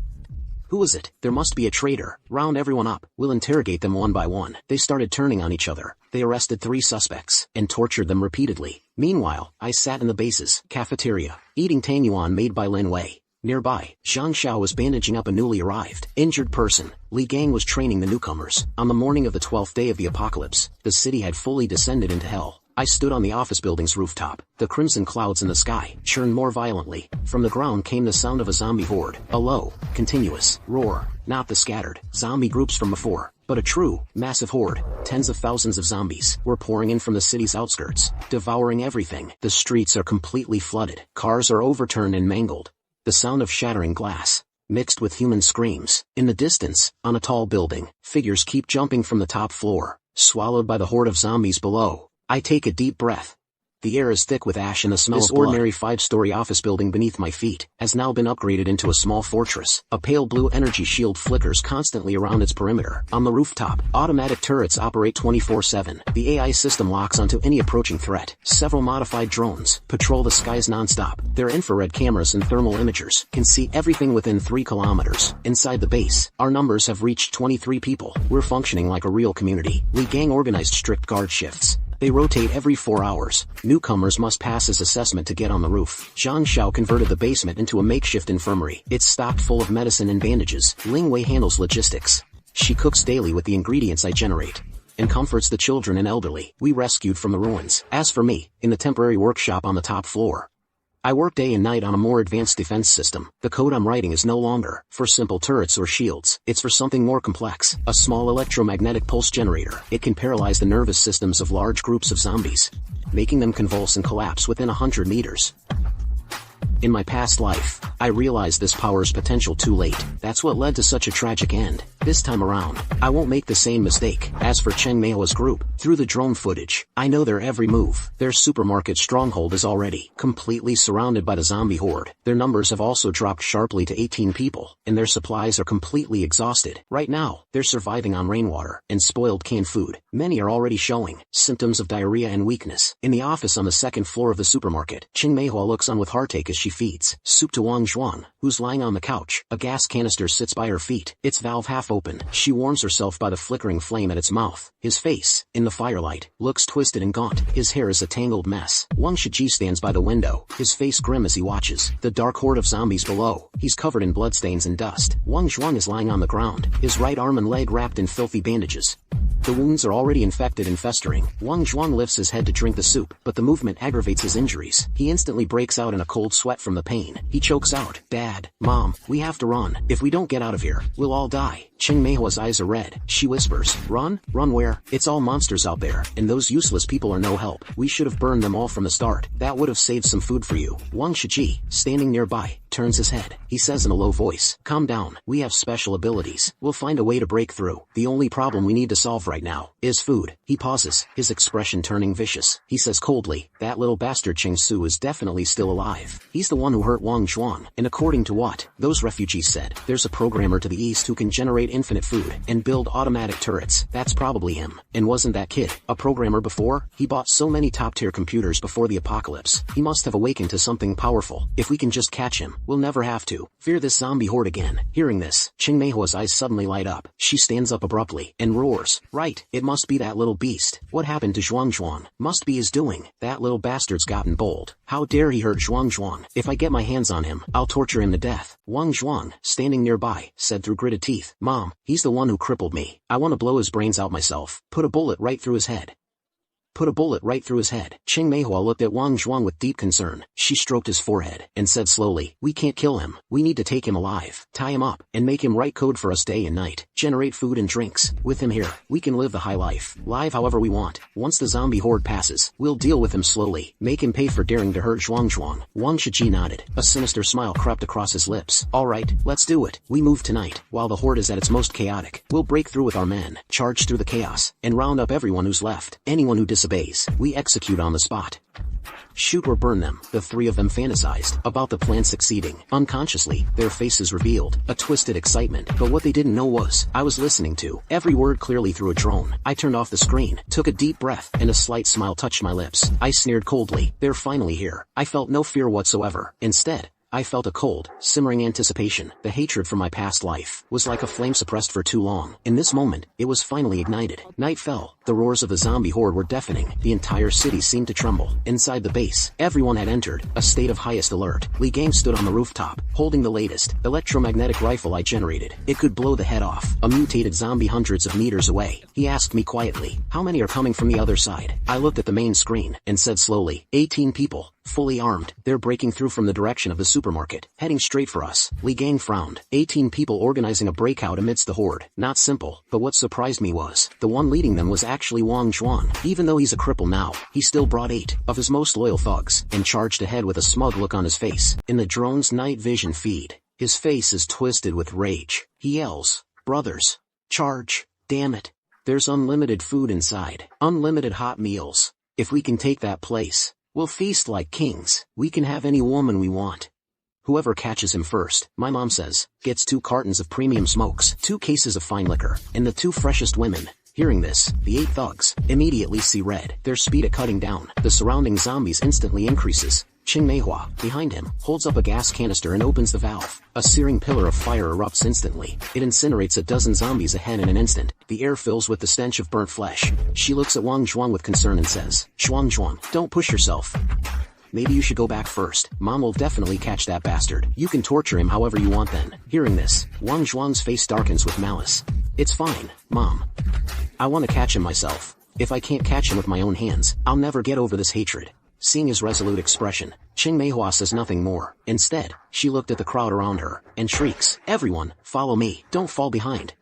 Who is it? There must be a traitor. Round everyone up. We'll interrogate them one by one. They started turning on each other. They arrested 3 suspects and tortured them repeatedly. Meanwhile, I sat in the base's cafeteria, eating tanyuan made by Lin Wei. Nearby, Zhang Xiao was bandaging up a newly arrived, injured person. Li Gang was training the newcomers. On the morning of the 12th day of the apocalypse, the city had fully descended into hell. I stood on the office building's rooftop. The crimson clouds in the sky churned more violently. From the ground came the sound of a zombie horde. A low, continuous roar. Not the scattered zombie groups from before, but a true, massive horde. Tens of thousands of zombies were pouring in from the city's outskirts, devouring everything. The streets are completely flooded. Cars are overturned and mangled. The sound of shattering glass, mixed with human screams. In the distance, on a tall building, figures keep jumping from the top floor, swallowed by the horde of zombies below. I take a deep breath. The air is thick with ash and the smell of blood. This ordinary 5-story office building beneath my feet has now been upgraded into a small fortress. A pale blue energy shield flickers constantly around its perimeter. On the rooftop, automatic turrets operate 24/7. The AI system locks onto any approaching threat. Several modified drones patrol the skies non-stop. Their infrared cameras and thermal imagers can see everything within 3 kilometers. Inside the base, our numbers have reached 23 people. We're functioning like a real community. Li Gang organized strict guard shifts. They rotate every 4 hours. Newcomers must pass his assessment to get on the roof. Zhang Xiao converted the basement into a makeshift infirmary. It's stocked full of medicine and bandages. Ling Wei handles logistics. She cooks daily with the ingredients I generate, and comforts the children and elderly we rescued from the ruins. As for me, in the temporary workshop on the top floor, I work day and night on a more advanced defense system. The code I'm writing is no longer for simple turrets or shields. It's for something more complex. A small electromagnetic pulse generator. It can paralyze the nervous systems of large groups of zombies, making them convulse and collapse within 100 meters. In my past life, I realized this power's potential too late. That's what led to such a tragic end. This time around, I won't make the same mistake. As for Cheng Meihua's group, through the drone footage, I know their every move. Their supermarket stronghold is already completely surrounded by the zombie horde. Their numbers have also dropped sharply to 18 people, and their supplies are completely exhausted. Right now, they're surviving on rainwater and spoiled canned food. Many are already showing symptoms of diarrhea and weakness. In the office on the second floor of the supermarket, Cheng Meihua looks on with heartache as she feeds soup to Wang Zhuang, who's lying on the couch. A gas canister sits by her feet, its valve half open. She warms herself by the flickering flame at its mouth. His face, in the firelight, looks twisted and gaunt. His hair is a tangled mess. Wang Shiji stands by the window, his face grim as he watches the dark horde of zombies below. He's covered in bloodstains and dust. Wang Zhuang is lying on the ground, his right arm and leg wrapped in filthy bandages. The wounds are already infected and festering. Wang Zhuang lifts his head to drink the soup, but the movement aggravates his injuries. He instantly breaks out in a cold sweat from the pain. He chokes out, "Dad, Mom, we have to run. If we don't get out of here, we'll all die." Cheng Meihua's eyes are red. She whispers, "Run? Run where? It's all monsters out there, and those useless people are no help. We should have burned them all from the start. That would have saved some food for you." Wang Shiji, standing nearby, turns his head. He says in a low voice, "Calm down. We have special abilities. We'll find a way to break through. The only problem we need to solve right now is food." He pauses, his expression turning vicious. He says coldly, "That little bastard Cheng Su is definitely still alive. He's the one who hurt Wang Zhuang. And according to what those refugees said, there's a programmer to the east who can generate infinite food and build automatic turrets. That's probably him. And wasn't that kid a programmer before? He bought so many top-tier computers before the apocalypse. He must have awakened to something powerful. If we can just catch him, we'll never have to fear this zombie horde again." Hearing this, Cheng Meihua's eyes suddenly light up. She stands up abruptly and roars, "Right, it must be that little beast. What happened to Zhuang Zhuang? Must be his doing. That little bastard's gotten bold. How dare he hurt Zhuang Zhuang? If I get my hands on him, I'll torture him to death." Wang Zhuang, standing nearby, said through gritted teeth, "Mom, he's the one who crippled me. I want to blow his brains out myself. Put a bullet right through his head. Put a bullet right through his head." Cheng Meihua looked at Wang Zhuang with deep concern. She stroked his forehead and said slowly, "We can't kill him. We need to take him alive, tie him up, and make him write code for us day and night. Generate food and drinks. With him here, we can live the high life. Live however we want. Once the zombie horde passes, we'll deal with him slowly. Make him pay for daring to hurt Zhuang Zhuang." Wang Shiji nodded. A sinister smile crept across his lips. "All right, let's do it. We move tonight, while the horde is at its most chaotic. We'll break through with our men, charge through the chaos, and round up everyone who's left. Anyone who disobeys, we execute on the spot. Shoot or burn them." The three of them fantasized about the plan succeeding. Unconsciously, their faces revealed a twisted excitement, but what they didn't know was, I was listening to every word clearly through a drone. I turned off the screen, took a deep breath, and a slight smile touched my lips. I sneered coldly. They're finally here. I felt no fear whatsoever. Instead, I felt a cold, simmering anticipation. The hatred from my past life was like a flame suppressed for too long. In this moment, it was finally ignited. Night fell. The roars of the zombie horde were deafening. The entire city seemed to tremble. Inside the base, everyone had entered, a state of highest alert. Li Gang stood on the rooftop, holding the latest electromagnetic rifle I generated. It could blow the head off a mutated zombie hundreds of meters away. He asked me quietly, "How many are coming from the other side?" I looked at the main screen and said slowly, 18 people. Fully armed, they're breaking through from the direction of the supermarket, heading straight for us. Li Gang frowned. 18 people organizing a breakout amidst the horde. Not simple, but what surprised me was, the one leading them was actually Wang Zhuang. Even though he's a cripple now, he still brought 8 of his most loyal thugs, and charged ahead with a smug look on his face. In the drone's night vision feed, his face is twisted with rage. He yells, "Brothers, charge, damn it. There's unlimited food inside, unlimited hot meals. If we can take that place, we'll feast like kings. We can have any woman we want. Whoever catches him first," my mom says, "gets 2 cartons of premium smokes, 2 cases of fine liquor, and the 2 freshest women." Hearing this, the 8 thugs immediately see red. Their speed at cutting down the surrounding zombies instantly increases. Ching Meihua, behind him, holds up a gas canister and opens the valve. A searing pillar of fire erupts instantly. It incinerates a dozen zombies ahead in an instant. The air fills with the stench of burnt flesh. She looks at Wang Zhuang with concern and says, "Zhuang Zhuang, don't push yourself. Maybe you should go back first. Mom will definitely catch that bastard. You can torture him however you want then." Hearing this, Wang Zhuang's face darkens with malice. "It's fine, Mom. I want to catch him myself. If I can't catch him with my own hands, I'll never get over this hatred." Seeing his resolute expression, Ching Meihua says nothing more. Instead, she looked at the crowd around her, and shrieks, "Everyone, follow me, don't fall behind.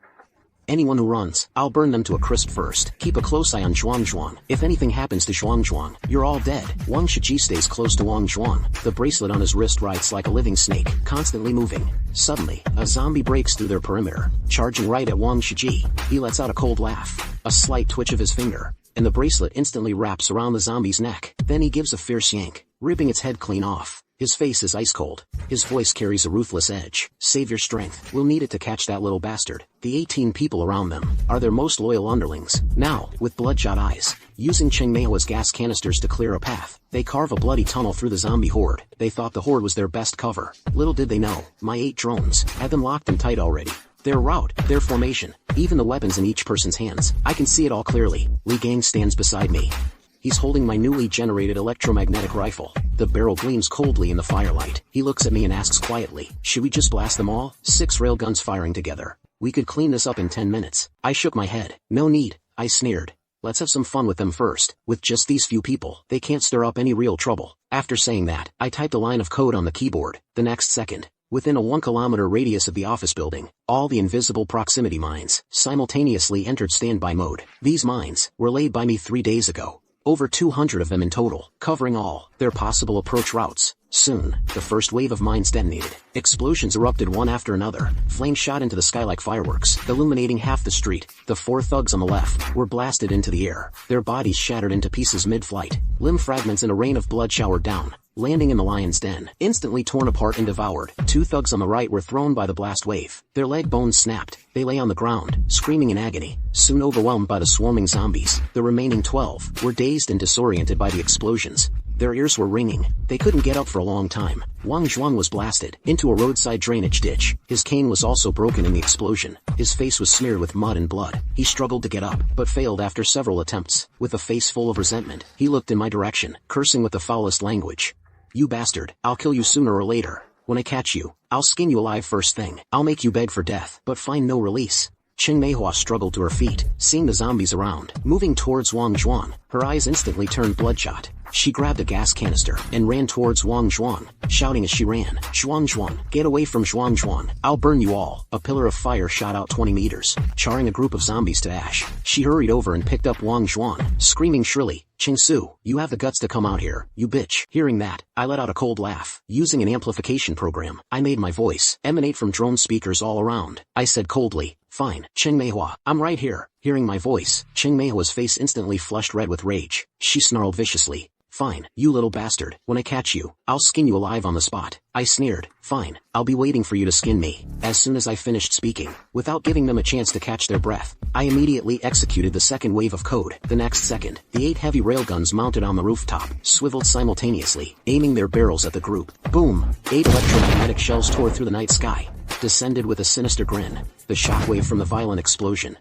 Anyone who runs, I'll burn them to a crisp first. Keep a close eye on Zhuang Zhuang. If anything happens to Zhuang Zhuang, you're all dead." Wang Shiji stays close to Wang Zhuang. The bracelet on his wrist writhes like a living snake, constantly moving. Suddenly, a zombie breaks through their perimeter, charging right at Wang Shiji. He lets out a cold laugh, a slight twitch of his finger, and the bracelet instantly wraps around the zombie's neck. Then he gives a fierce yank, ripping its head clean off. His face is ice cold. His voice carries a ruthless edge. "Save your strength. We'll need it to catch that little bastard." The 18 people around them are their most loyal underlings. Now, with bloodshot eyes, using Ching Meihua's gas canisters to clear a path, they carve a bloody tunnel through the zombie horde. They thought the horde was their best cover. Little did they know, my 8 drones had them locked in tight already. Their route, their formation, even the weapons in each person's hands. I can see it all clearly. Li Gang stands beside me. He's holding my newly generated electromagnetic rifle. The barrel gleams coldly in the firelight. He looks at me and asks quietly, "Should we just blast them all?" 6 railguns firing together. "We could clean this up in 10 minutes. I shook my head. "No need," I sneered. "Let's have some fun with them first. With just these few people, they can't stir up any real trouble." After saying that, I typed a line of code on the keyboard. The next second, within a 1-kilometer radius of the office building, all the invisible proximity mines simultaneously entered standby mode. These mines were laid by me 3 days ago. Over 200 of them in total, covering all their possible approach routes. Soon, the first wave of mines detonated. Explosions erupted one after another. Flames shot into the sky like fireworks, illuminating half the street. The 4 thugs on the left were blasted into the air, their bodies shattered into pieces mid-flight. Limb fragments and a rain of blood showered down, landing in the lion's den. Instantly torn apart and devoured. 2 thugs on the right were thrown by the blast wave. Their leg bones snapped. They lay on the ground, screaming in agony, soon overwhelmed by the swarming zombies. The remaining 12 were dazed and disoriented by the explosions. Their ears were ringing. They couldn't get up for a long time. Wang Zhuang was blasted into a roadside drainage ditch. His cane was also broken in the explosion. His face was smeared with mud and blood. He struggled to get up, but failed after several attempts. With a face full of resentment, he looked in my direction, cursing with the foulest language. "You bastard, I'll kill you sooner or later. When I catch you, I'll skin you alive first thing. I'll make you beg for death, but find no release." Ching Meihua struggled to her feet, seeing the zombies around, moving towards Wang Zhuang. Her eyes instantly turned bloodshot. She grabbed a gas canister and ran towards Wang Zhuang, shouting as she ran, "Zhuang Zhuang, get away from Zhuang Zhuang. I'll burn you all." A pillar of fire shot out 20 meters, charring a group of zombies to ash. She hurried over and picked up Wang Zhuang, screaming shrilly, "Ching Su, you have the guts to come out here, you bitch." Hearing that, I let out a cold laugh. Using an amplification program, I made my voice emanate from drone speakers all around. I said coldly, "Fine, Ching Meihua, I'm right here." Hearing my voice, Ching Meihua's face instantly flushed red with rage. She snarled viciously, "Fine, you little bastard. When I catch you, I'll skin you alive on the spot." I sneered, "Fine, I'll be waiting for you to skin me." As soon as I finished speaking, without giving them a chance to catch their breath, I immediately executed the second wave of code. The next second, the 8 heavy railguns mounted on the rooftop swiveled simultaneously, aiming their barrels at the group. Boom! 8 electromagnetic shells tore through the night sky, descended with a sinister grin. The shockwave from the violent explosion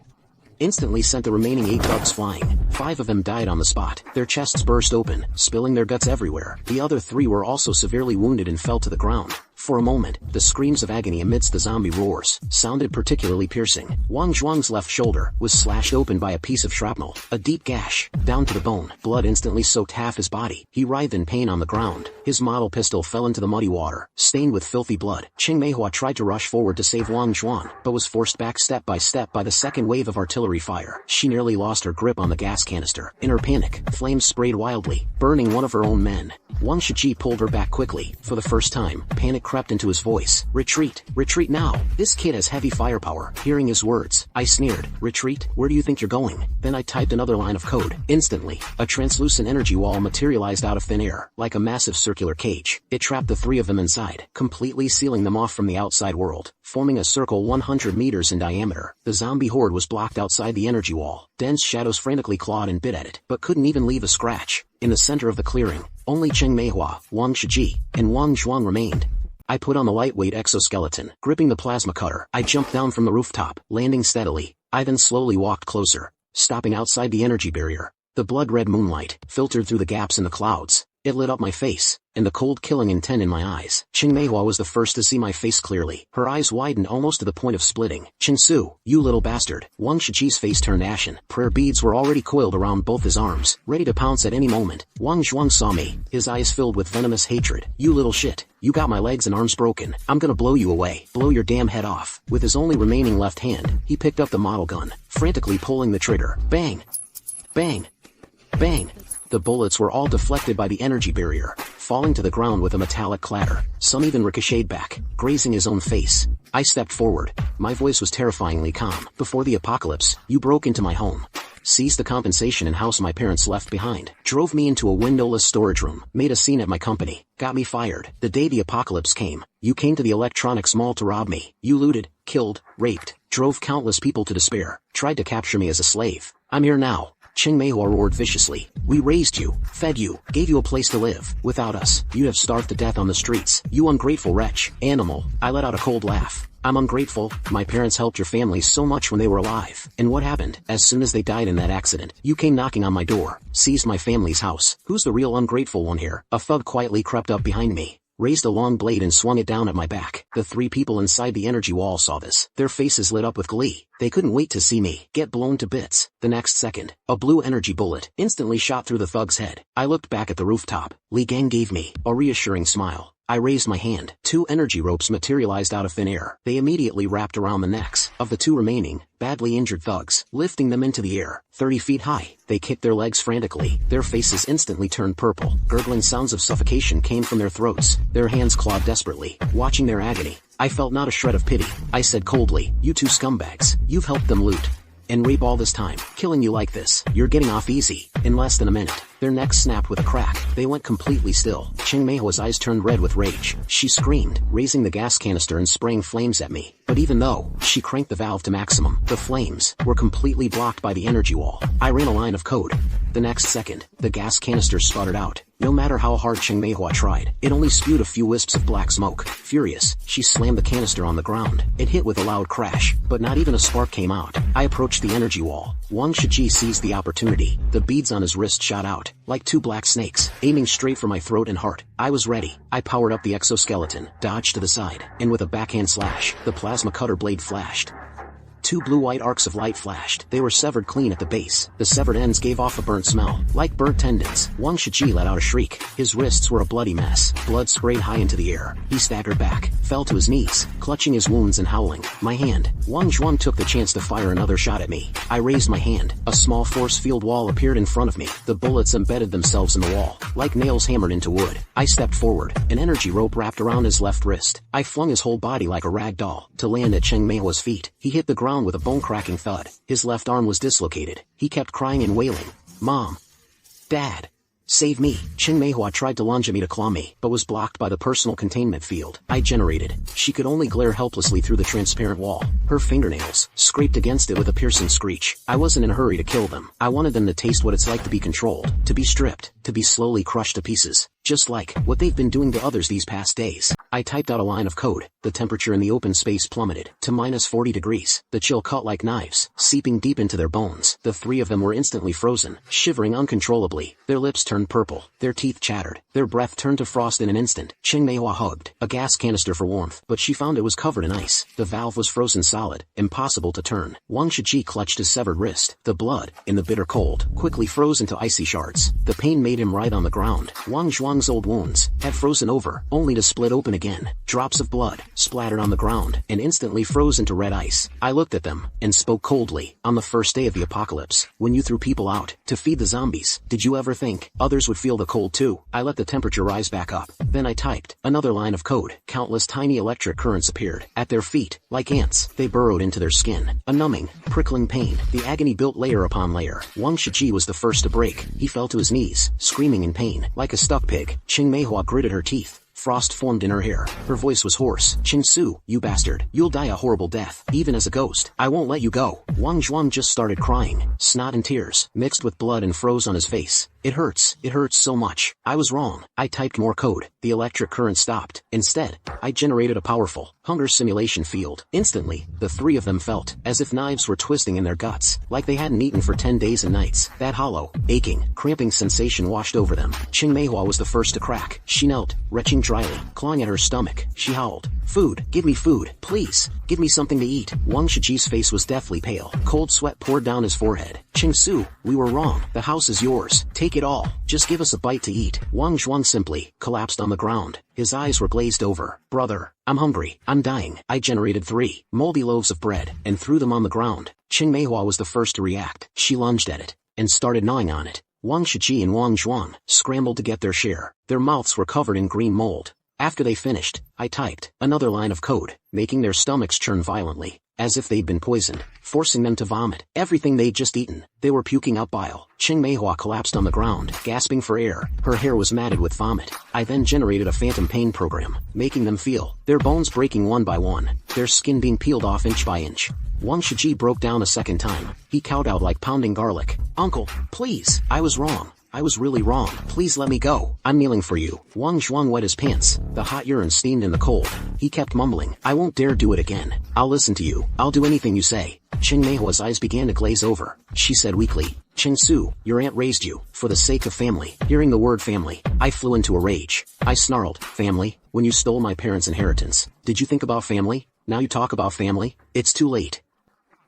instantly sent the remaining 8 thugs flying. 5 of them died on the spot. Their chests burst open, spilling their guts everywhere. The other 3 were also severely wounded and fell to the ground. For a moment, the screams of agony amidst the zombie roars sounded particularly piercing. Wang Zhuang's left shoulder was slashed open by a piece of shrapnel, a deep gash, down to the bone. Blood instantly soaked half his body. He writhed in pain on the ground. His model pistol fell into the muddy water, stained with filthy blood. Ching Meihua tried to rush forward to save Wang Zhuang, but was forced back step by the second wave of artillery fire. She nearly lost her grip on the gas canister. In her panic, flames sprayed wildly, burning one of her own men. Wang Shiji pulled her back quickly. For the first time, panic crept into his voice. Retreat. Retreat now. This kid has heavy firepower. Hearing his words, I sneered. Retreat? Where do you think you're going? Then I typed another line of code. Instantly, a translucent energy wall materialized out of thin air, like a massive circular cage. It trapped the three of them inside, completely sealing them off from the outside world, forming a circle 100 meters in diameter. The zombie horde was blocked outside the energy wall. Dense shadows frantically clawed and bit at it, but couldn't even leave a scratch. In the center of the clearing, only Cheng Meihua, Wang Shiji, and Wang Zhuang remained. I put on the lightweight exoskeleton, gripping the plasma cutter. I jumped down from the rooftop, landing steadily. I then slowly walked closer, stopping outside the energy barrier. The blood-red moonlight filtered through the gaps in the clouds. It lit up my face, and the cold killing intent in my eyes. Cheng Meihua was the first to see my face clearly. Her eyes widened almost to the point of splitting. Cheng Su, you little bastard. Wang Shiji's face turned ashen. Prayer beads were already coiled around both his arms, ready to pounce at any moment. Wang Zhuang saw me, his eyes filled with venomous hatred. You little shit. You got my legs and arms broken. I'm gonna blow you away. Blow your damn head off. With his only remaining left hand, he picked up the model gun, frantically pulling the trigger. Bang! Bang! Bang! The bullets were all deflected by the energy barrier, falling to the ground with a metallic clatter. Some even ricocheted back, grazing his own face. I stepped forward. My voice was terrifyingly calm. Before the apocalypse, you broke into my home, seized the compensation and house my parents left behind, drove me into a windowless storage room, made a scene at my company, got me fired. The day the apocalypse came, you came to the electronics mall to rob me. You looted, killed, raped, drove countless people to despair, tried to capture me as a slave. I'm here now. Cheng Meihua roared viciously. We raised you, fed you, gave you a place to live. Without us, you'd have starved to death on the streets. You ungrateful wretch. Animal. I let out a cold laugh. I'm ungrateful. My parents helped your family so much when they were alive. And what happened? As soon as they died in that accident, you came knocking on my door, seized my family's house. Who's the real ungrateful one here? A thug quietly crept up behind me, raised a long blade and swung it down at my back. The three people inside the energy wall saw this. Their faces lit up with glee. They couldn't wait to see me get blown to bits. The next second, a blue energy bullet instantly shot through the thug's head. I looked back at the rooftop. Li Gang gave me a reassuring smile. I raised my hand. Two energy ropes materialized out of thin air. They immediately wrapped around the necks of the two remaining, badly injured thugs, lifting them into the air, 30 feet high. They kicked their legs frantically. Their faces instantly turned purple. Gurgling sounds of suffocation came from their throats. Their hands clawed desperately, watching their agony. I felt not a shred of pity. I said coldly, you two scumbags, you've helped them loot and rape all this time. Killing you like this, you're getting off easy. In less than a minute, their necks snapped with a crack. They went completely still. Cheng Meihua's eyes turned red with rage. She screamed, raising the gas canister and spraying flames at me. But even though she cranked the valve to maximum, the flames were completely blocked by the energy wall. I ran a line of code. The next second, the gas canister sputtered out. No matter how hard Cheng Meihua tried, it only spewed a few wisps of black smoke. Furious, she slammed the canister on the ground. It hit with a loud crash, but not even a spark came out. I approached the energy wall. Wang Shiji seized the opportunity. The beads on his wrist shot out, like two black snakes, aiming straight for my throat and heart. I was ready. I powered up the exoskeleton, dodged to the side, and with a backhand slash, the plasma cutter blade flashed. Two blue-white arcs of light flashed. They were severed clean at the base. The severed ends gave off a burnt smell, like burnt tendons. Wang Shiji let out a shriek. His wrists were a bloody mess. Blood sprayed high into the air. He staggered back, fell to his knees, clutching his wounds and howling. My hand. Wang Zhuang took the chance to fire another shot at me. I raised my hand. A small force field wall appeared in front of me. The bullets embedded themselves in the wall, like nails hammered into wood. I stepped forward. An energy rope wrapped around his left wrist. I flung his whole body like a rag doll, to land at Cheng Meihua's feet. He hit the ground with a bone-cracking thud. His left arm was dislocated. He kept crying and wailing. Mom. Dad. Save me. Cheng Meihua tried to lunge at me to claw me, but was blocked by the personal containment field I generated. She could only glare helplessly through the transparent wall. Her fingernails scraped against it with a piercing screech. I wasn't in a hurry to kill them. I wanted them to taste what it's like to be controlled, to be stripped, to be slowly crushed to pieces. Just like what they've been doing to others these past days. I typed out a line of code. The temperature in the open space plummeted to minus 40 degrees. The chill cut like knives, seeping deep into their bones. The three of them were instantly frozen, shivering uncontrollably. Their lips turned purple. Their teeth chattered. Their breath turned to frost in an instant. Cheng Meihua hugged a gas canister for warmth, but she found it was covered in ice. The valve was frozen solid, impossible to turn. Wang Shiji clutched his severed wrist. The blood, in the bitter cold, quickly froze into icy shards. The pain made him writhe on the ground. Wang Zhuang Wang's old wounds had frozen over, only to split open again. Drops of blood splattered on the ground and instantly froze into red ice. I looked at them and spoke coldly. On the first day of the apocalypse, when you threw people out to feed the zombies, did you ever think others would feel the cold too? I let the temperature rise back up. Then I typed another line of code. Countless tiny electric currents appeared at their feet. Like ants, they burrowed into their skin. A numbing, prickling pain. The agony built layer upon layer. Wang Shiji was the first to break. He fell to his knees, screaming in pain. Like a stuck pig, Qing Meihua gritted her teeth. Frost formed in her hair. Her voice was hoarse. Qing Su, you bastard. You'll die a horrible death, even as a ghost. I won't let you go. Wang Zhuang just started crying. Snot and tears mixed with blood and froze on his face. It hurts so much. I was wrong. I typed more code. The electric current stopped. Instead, I generated a powerful hunger simulation field. Instantly, the three of them felt as if knives were twisting in their guts, like they hadn't eaten for 10 days and nights. That hollow, aching, cramping sensation washed over them. Qing Meihua was the first to crack. She knelt, retching dryly, clawing at her stomach. She howled, "Food! Give me food! Please! Give me something to eat!" Wang Shiji's face was deathly pale. Cold sweat poured down his forehead. "Qing Su, we were wrong. The house is yours. Take it all. Just give us a bite to eat." Wang Zhuang simply collapsed on the ground. His eyes were glazed over. "Brother, I'm hungry. I'm dying." I generated 3 moldy loaves of bread and threw them on the ground. Qing Meihua was the first to react. She lunged at it and started gnawing on it. Wang Shiji and Wang Zhuang scrambled to get their share. Their mouths were covered in green mold. After they finished, I typed another line of code, making their stomachs churn violently, as if they'd been poisoned, forcing them to vomit everything they'd just eaten. They were puking out bile. Qing Meihua collapsed on the ground, gasping for air. Her hair was matted with vomit. I then generated a phantom pain program, making them feel their bones breaking one by one, their skin being peeled off inch by inch. Wang Shiji broke down a second time. He cowed out like pounding garlic. "Uncle, please, I was wrong. I was really wrong. Please let me go. I'm kneeling for you." Wang Zhuang wet his pants. The hot urine steamed in the cold. He kept mumbling, "I won't dare do it again. I'll listen to you. I'll do anything you say." Qing Meihua's eyes began to glaze over. She said weakly, "Qing Su, your aunt raised you, for the sake of family." Hearing the word family, I flew into a rage. I snarled, "Family? When you stole my parents' inheritance, did you think about family? Now you talk about family? It's too late."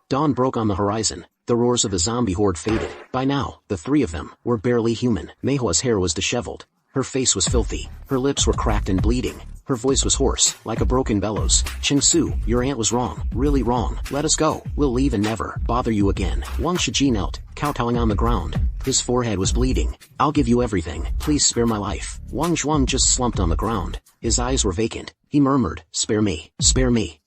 Dawn broke on the horizon. The roars of the zombie horde faded. By now, the three of them were barely human. Meihua's hair was disheveled. Her face was filthy. Her lips were cracked and bleeding. Her voice was hoarse, like a broken bellows. "Qing Su, your aunt was wrong. Really wrong. Let us go. We'll leave and never bother you again." Wang Shiji knelt, kowtowing on the ground. His forehead was bleeding. "I'll give you everything. Please spare my life." Wang Zhuang just slumped on the ground. His eyes were vacant. He murmured, "Spare me. Spare me."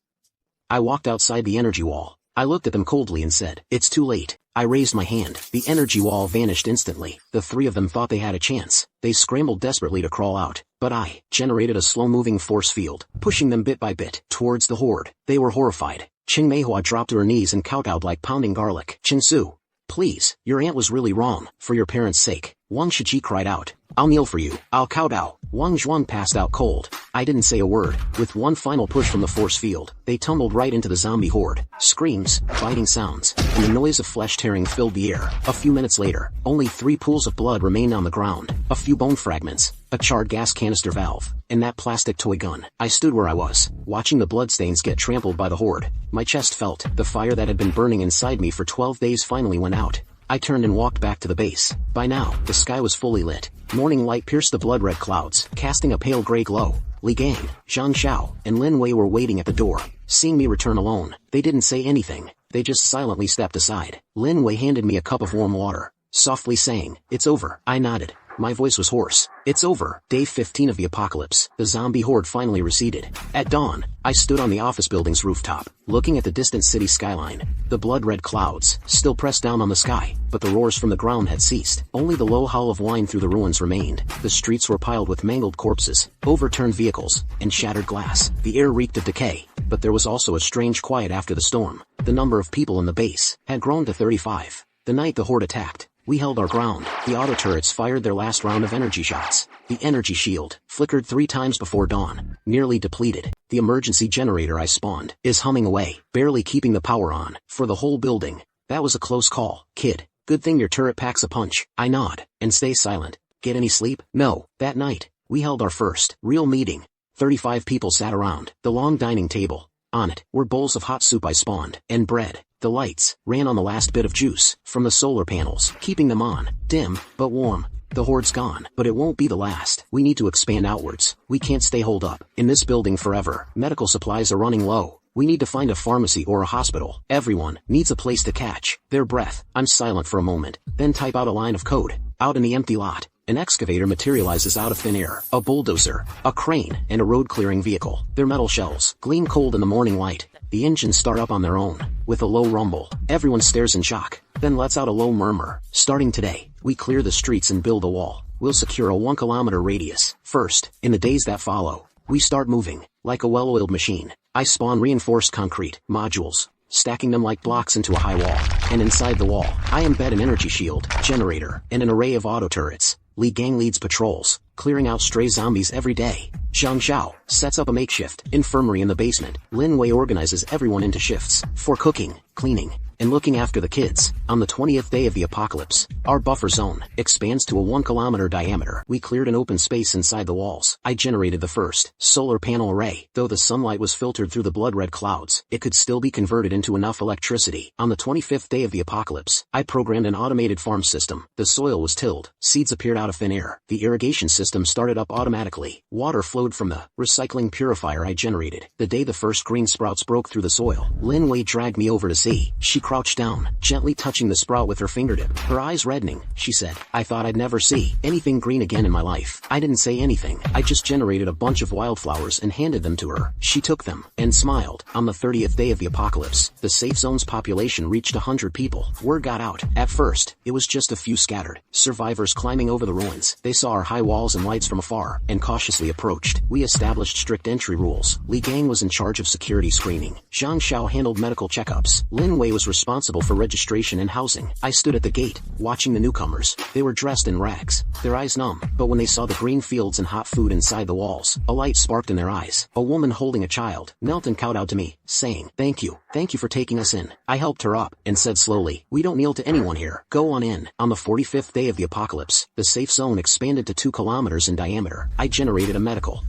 I walked outside the energy wall. I looked at them coldly and said, "It's too late." I raised my hand. The energy wall vanished instantly. The three of them thought they had a chance. They scrambled desperately to crawl out, but I generated a slow-moving force field, pushing them bit by bit towards the horde. They were horrified. Qing Meihua dropped to her knees and kowtowed like pounding garlic. "Qing Su, please, your aunt was really wrong, for your parents' sake." Wang Shiji cried out, "I'll kneel for you. I'll kowtow." Wang Zhuang passed out cold. I didn't say a word. With one final push from the force field, they tumbled right into the zombie horde. Screams, biting sounds, and the noise of flesh tearing filled the air. A few minutes later, only 3 pools of blood remained on the ground. A few bone fragments, a charred gas canister valve, and that plastic toy gun. I stood where I was, watching the bloodstains get trampled by the horde. My chest felt the fire that had been burning inside me for 12 days finally went out. I turned and walked back to the base. By now, the sky was fully lit. Morning light pierced the blood-red clouds, casting a pale gray glow. Li Gang, Zhang Xiao, and Lin Wei were waiting at the door. Seeing me return alone, they didn't say anything. They just silently stepped aside. Lin Wei handed me a cup of warm water, softly saying, "It's over." I nodded. My voice was hoarse. "It's over." Day 15 of the apocalypse. The zombie horde finally receded. At dawn, I stood on the office building's rooftop, looking at the distant city skyline. The blood-red clouds still pressed down on the sky, but the roars from the ground had ceased. Only the low howl of whine through the ruins remained. The streets were piled with mangled corpses, overturned vehicles, and shattered glass. The air reeked of decay, but there was also a strange quiet after the storm. The number of people in the base had grown to 35. The night the horde attacked, we held our ground. The auto turrets fired their last round of energy shots. The energy shield flickered 3 times before dawn, nearly depleted. The emergency generator I spawned is humming away, barely keeping the power on for the whole building. That was a close call, kid. Good thing your turret packs a punch. I nod and stay silent. Get any sleep? No. That night, we held our first real meeting. 35 people sat around the long dining table. On it were bowls of hot soup I spawned, and bread. The lights ran on the last bit of juice from the solar panels, keeping them on, dim but warm. The horde's gone, but it won't be the last. We need to expand outwards. We can't stay holed up in this building forever. Medical supplies are running low. We need to find a pharmacy or a hospital. Everyone needs a place to catch their breath. I'm silent for a moment, then type out a line of code. Out in the empty lot, an excavator materializes out of thin air. A bulldozer, a crane, and a road-clearing vehicle. Their metal shells gleam cold in the morning light. The engines start up on their own, with a low rumble. Everyone stares in shock, then lets out a low murmur. Starting today, we clear the streets and build a wall. We'll secure a 1-kilometer radius. First, in the days that follow, we start moving, like a well-oiled machine. I spawn reinforced concrete modules, stacking them like blocks into a high wall. And inside the wall, I embed an energy shield, generator, and an array of auto turrets. Li Gang leads patrols, clearing out stray zombies every day. Zhang Xiao sets up a makeshift infirmary in the basement. Lin Wei organizes everyone into shifts for cooking, cleaning, and looking after the kids. On the 20th day of the apocalypse, our buffer zone expands to a 1-kilometer diameter. We cleared an open space inside the walls. I generated the first solar panel array. Though the sunlight was filtered through the blood-red clouds, it could still be converted into enough electricity. On the 25th day of the apocalypse, I programmed an automated farm system. The soil was tilled. Seeds appeared out of thin air. The irrigation system started up automatically. Water flowed from the recycling purifier I generated. The day the first green sprouts broke through the soil, Lin Wei dragged me over to see. She crouched down, gently touching the sprout with her fingertip. Her eyes reddening, she said, "I thought I'd never see anything green again in my life." I didn't say anything. I just generated a bunch of wildflowers and handed them to her. She took them, and smiled. On the 30th day of the apocalypse, the safe zone's population reached 100 people. Word got out. At first, it was just a few scattered survivors climbing over the ruins. They saw our high walls and lights from afar, and cautiously approached. We established strict entry rules. Li Gang was in charge of security screening. Zhang Xiao handled medical checkups. Lin Wei was responsible for registration and housing. I stood at the gate, watching the newcomers. They were dressed in rags, their eyes numb, but when they saw the green fields and hot food inside the walls, a light sparked in their eyes. A woman holding a child knelt and kowtowed to me, saying, Thank you for taking us in." I helped her up, and said slowly, "We don't kneel to anyone here. Go on in." On the 45th day of the apocalypse, the safe zone expanded to 2 kilometers in diameter. I generated a medical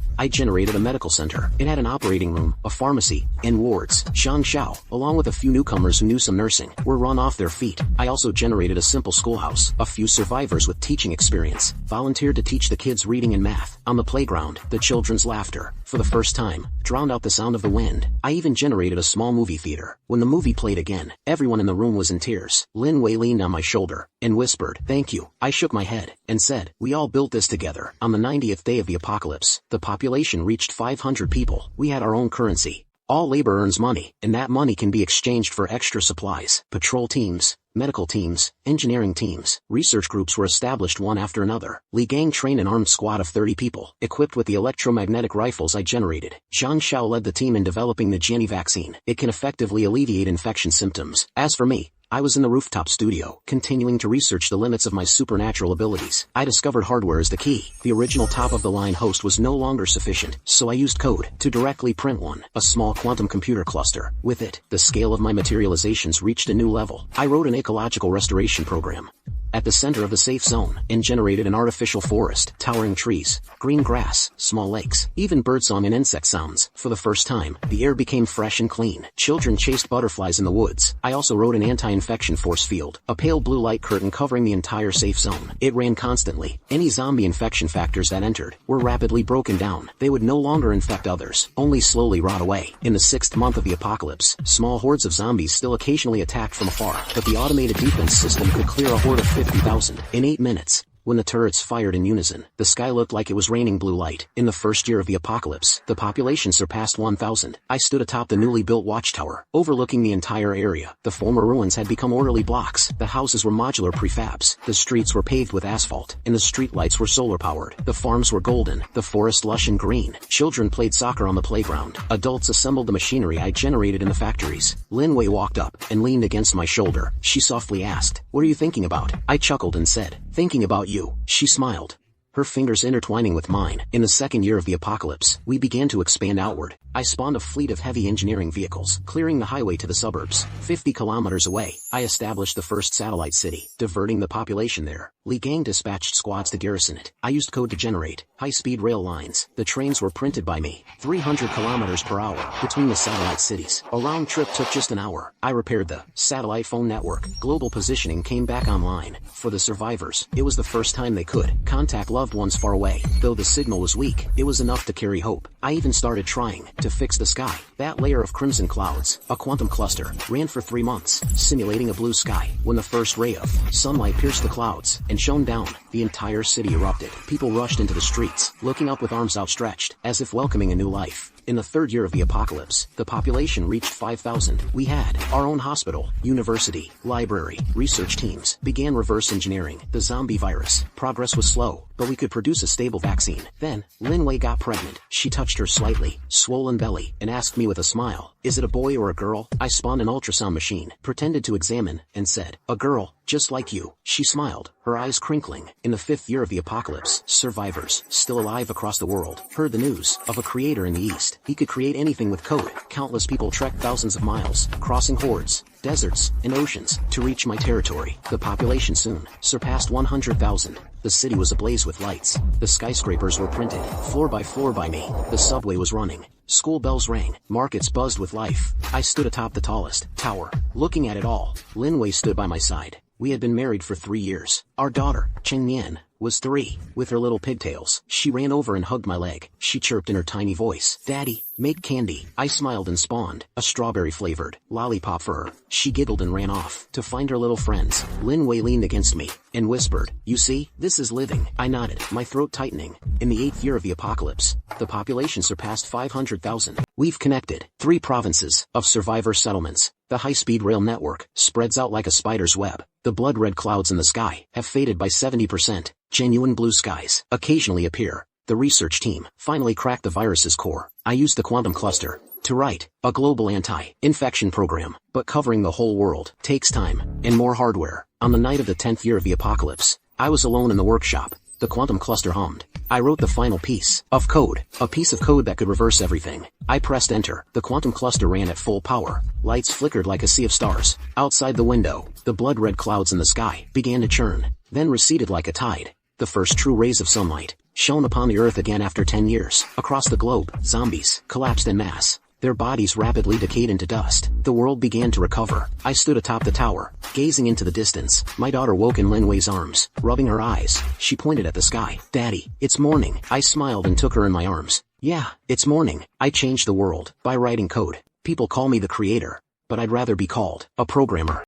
center. It had an operating room, a pharmacy, and wards. Zhang Xiao, along with a few newcomers who knew some nursing, were run off their feet. I also generated a simple schoolhouse. A few survivors with teaching experience volunteered to teach the kids reading and math. On the playground, the children's laughter, for the first time, drowned out the sound of the wind. I even generated a small movie theater. When the movie played again, everyone in the room was in tears. Lin Wei leaned on my shoulder, and whispered, "Thank you." I shook my head, and said, "We all built this together." On the 90th day of the apocalypse, the population reached 500 people. We had our own currency. All labor earns money, and that money can be exchanged for extra supplies. Patrol teams, medical teams, engineering teams, research groups were established one after another. Li Gang trained an armed squad of 30 people, equipped with the electromagnetic rifles I generated. Zhang Xiao led the team in developing the Jiani vaccine. It can effectively alleviate infection symptoms. As for me, I was in the rooftop studio, continuing to research the limits of my supernatural abilities. I discovered hardware is the key. The original top-of-the-line host was no longer sufficient, so I used code to directly print one, a small quantum computer cluster. With it, the scale of my materializations reached a new level. I wrote an ecological restoration program at the center of the safe zone, and generated an artificial forest, towering trees, green grass, small lakes, even birdsong and insect sounds. For the first time, the air became fresh and clean. Children chased butterflies in the woods. I also wrote an anti-infection force field, a pale blue light curtain covering the entire safe zone. It ran constantly. Any zombie infection factors that entered were rapidly broken down. They would no longer infect others, only slowly rot away. In the 6th month of the apocalypse, small hordes of zombies still occasionally attacked from afar, but the automated defense system could clear a horde of 50,000 in 8 minutes. When the turrets fired in unison, the sky looked like it was raining blue light. In the first year of the apocalypse, the population surpassed 1,000. I stood atop the newly built watchtower, overlooking the entire area. The former ruins had become orderly blocks. The houses were modular prefabs. The streets were paved with asphalt, and the street lights were solar-powered. The farms were golden, the forest lush and green. Children played soccer on the playground. Adults assembled the machinery I generated in the factories. Lin Wei walked up and leaned against my shoulder. She softly asked, "What are you thinking about?" I chuckled and said, "Thinking about you." She smiled, her fingers intertwining with mine. In the 2nd year of the apocalypse, we began to expand outward. I spawned a fleet of heavy engineering vehicles, clearing the highway to the suburbs. 50 kilometers away, I established the first satellite city, diverting the population there. Li Gang dispatched squads to garrison it. I used code to generate high-speed rail lines. The trains were printed by me. 300 kilometers per hour between the satellite cities. A round trip took just an hour. I repaired the satellite phone network. Global positioning came back online. For the survivors, it was the first time they could contact loved ones far away. Though the signal was weak, it was enough to carry hope. I even started trying to fix the sky. That layer of crimson clouds, a quantum cluster, ran for 3 months, simulating a blue sky. When the first ray of sunlight pierced the clouds and shone down, the entire city erupted. People rushed into the streets, looking up with arms outstretched, as if welcoming a new life. In the third year of the apocalypse, the population reached 5,000. We had our own hospital, university, library, research teams, began reverse engineering the zombie virus. Progress was slow, but we could produce a stable vaccine. Then, Lin Wei got pregnant. She touched her slightly swollen belly and asked me with a smile, "Is it a boy or a girl?" I spawned an ultrasound machine, pretended to examine, and said, "A girl, just like you." She smiled, her eyes crinkling. In the 5th year of the apocalypse, survivors, still alive across the world, heard the news of a creator in the East. He could create anything with code. Countless people trekked thousands of miles, crossing hordes, deserts, and oceans, to reach my territory. The population soon surpassed 100,000. The city was ablaze with lights. The skyscrapers were printed, floor by me. The subway was running. School bells rang. Markets buzzed with life. I stood atop the tallest tower, looking at it all. Lin Wei stood by my side. We had been married for 3 years. Our daughter, Cheng Nian, was 3. With her little pigtails, she ran over and hugged my leg. She chirped in her tiny voice, "Daddy, make candy." I smiled and spawned a strawberry-flavored lollipop for her. She giggled and ran off to find her little friends. Lin Wei leaned against me and whispered, "You see, this is living." I nodded, my throat tightening. In the 8th year of the apocalypse, the population surpassed 500,000. We've connected 3 provinces of survivor settlements. The high-speed rail network spreads out like a spider's web. The blood-red clouds in the sky have faded by 70%. Genuine blue skies occasionally appear. The research team finally cracked the virus's core. I used the quantum cluster to write a global anti-infection program, but covering the whole world takes time and more hardware. On the night of the 10th year of the apocalypse, I was alone in the workshop. The quantum cluster hummed. I wrote the final piece of code, a piece of code that could reverse everything. I pressed enter. The quantum cluster ran at full power. Lights flickered like a sea of stars. Outside the window, the blood-red clouds in the sky began to churn, then receded like a tide. The first true rays of sunlight shone upon the earth again after 10 years. Across the globe, zombies collapsed en masse. Their bodies rapidly decayed into dust. The world began to recover. I stood atop the tower, gazing into the distance. My daughter woke in Lin Wei's arms, rubbing her eyes. She pointed at the sky. "Daddy, it's morning." I smiled and took her in my arms. "Yeah, it's morning." I changed the world by writing code. People call me the creator, but I'd rather be called a programmer.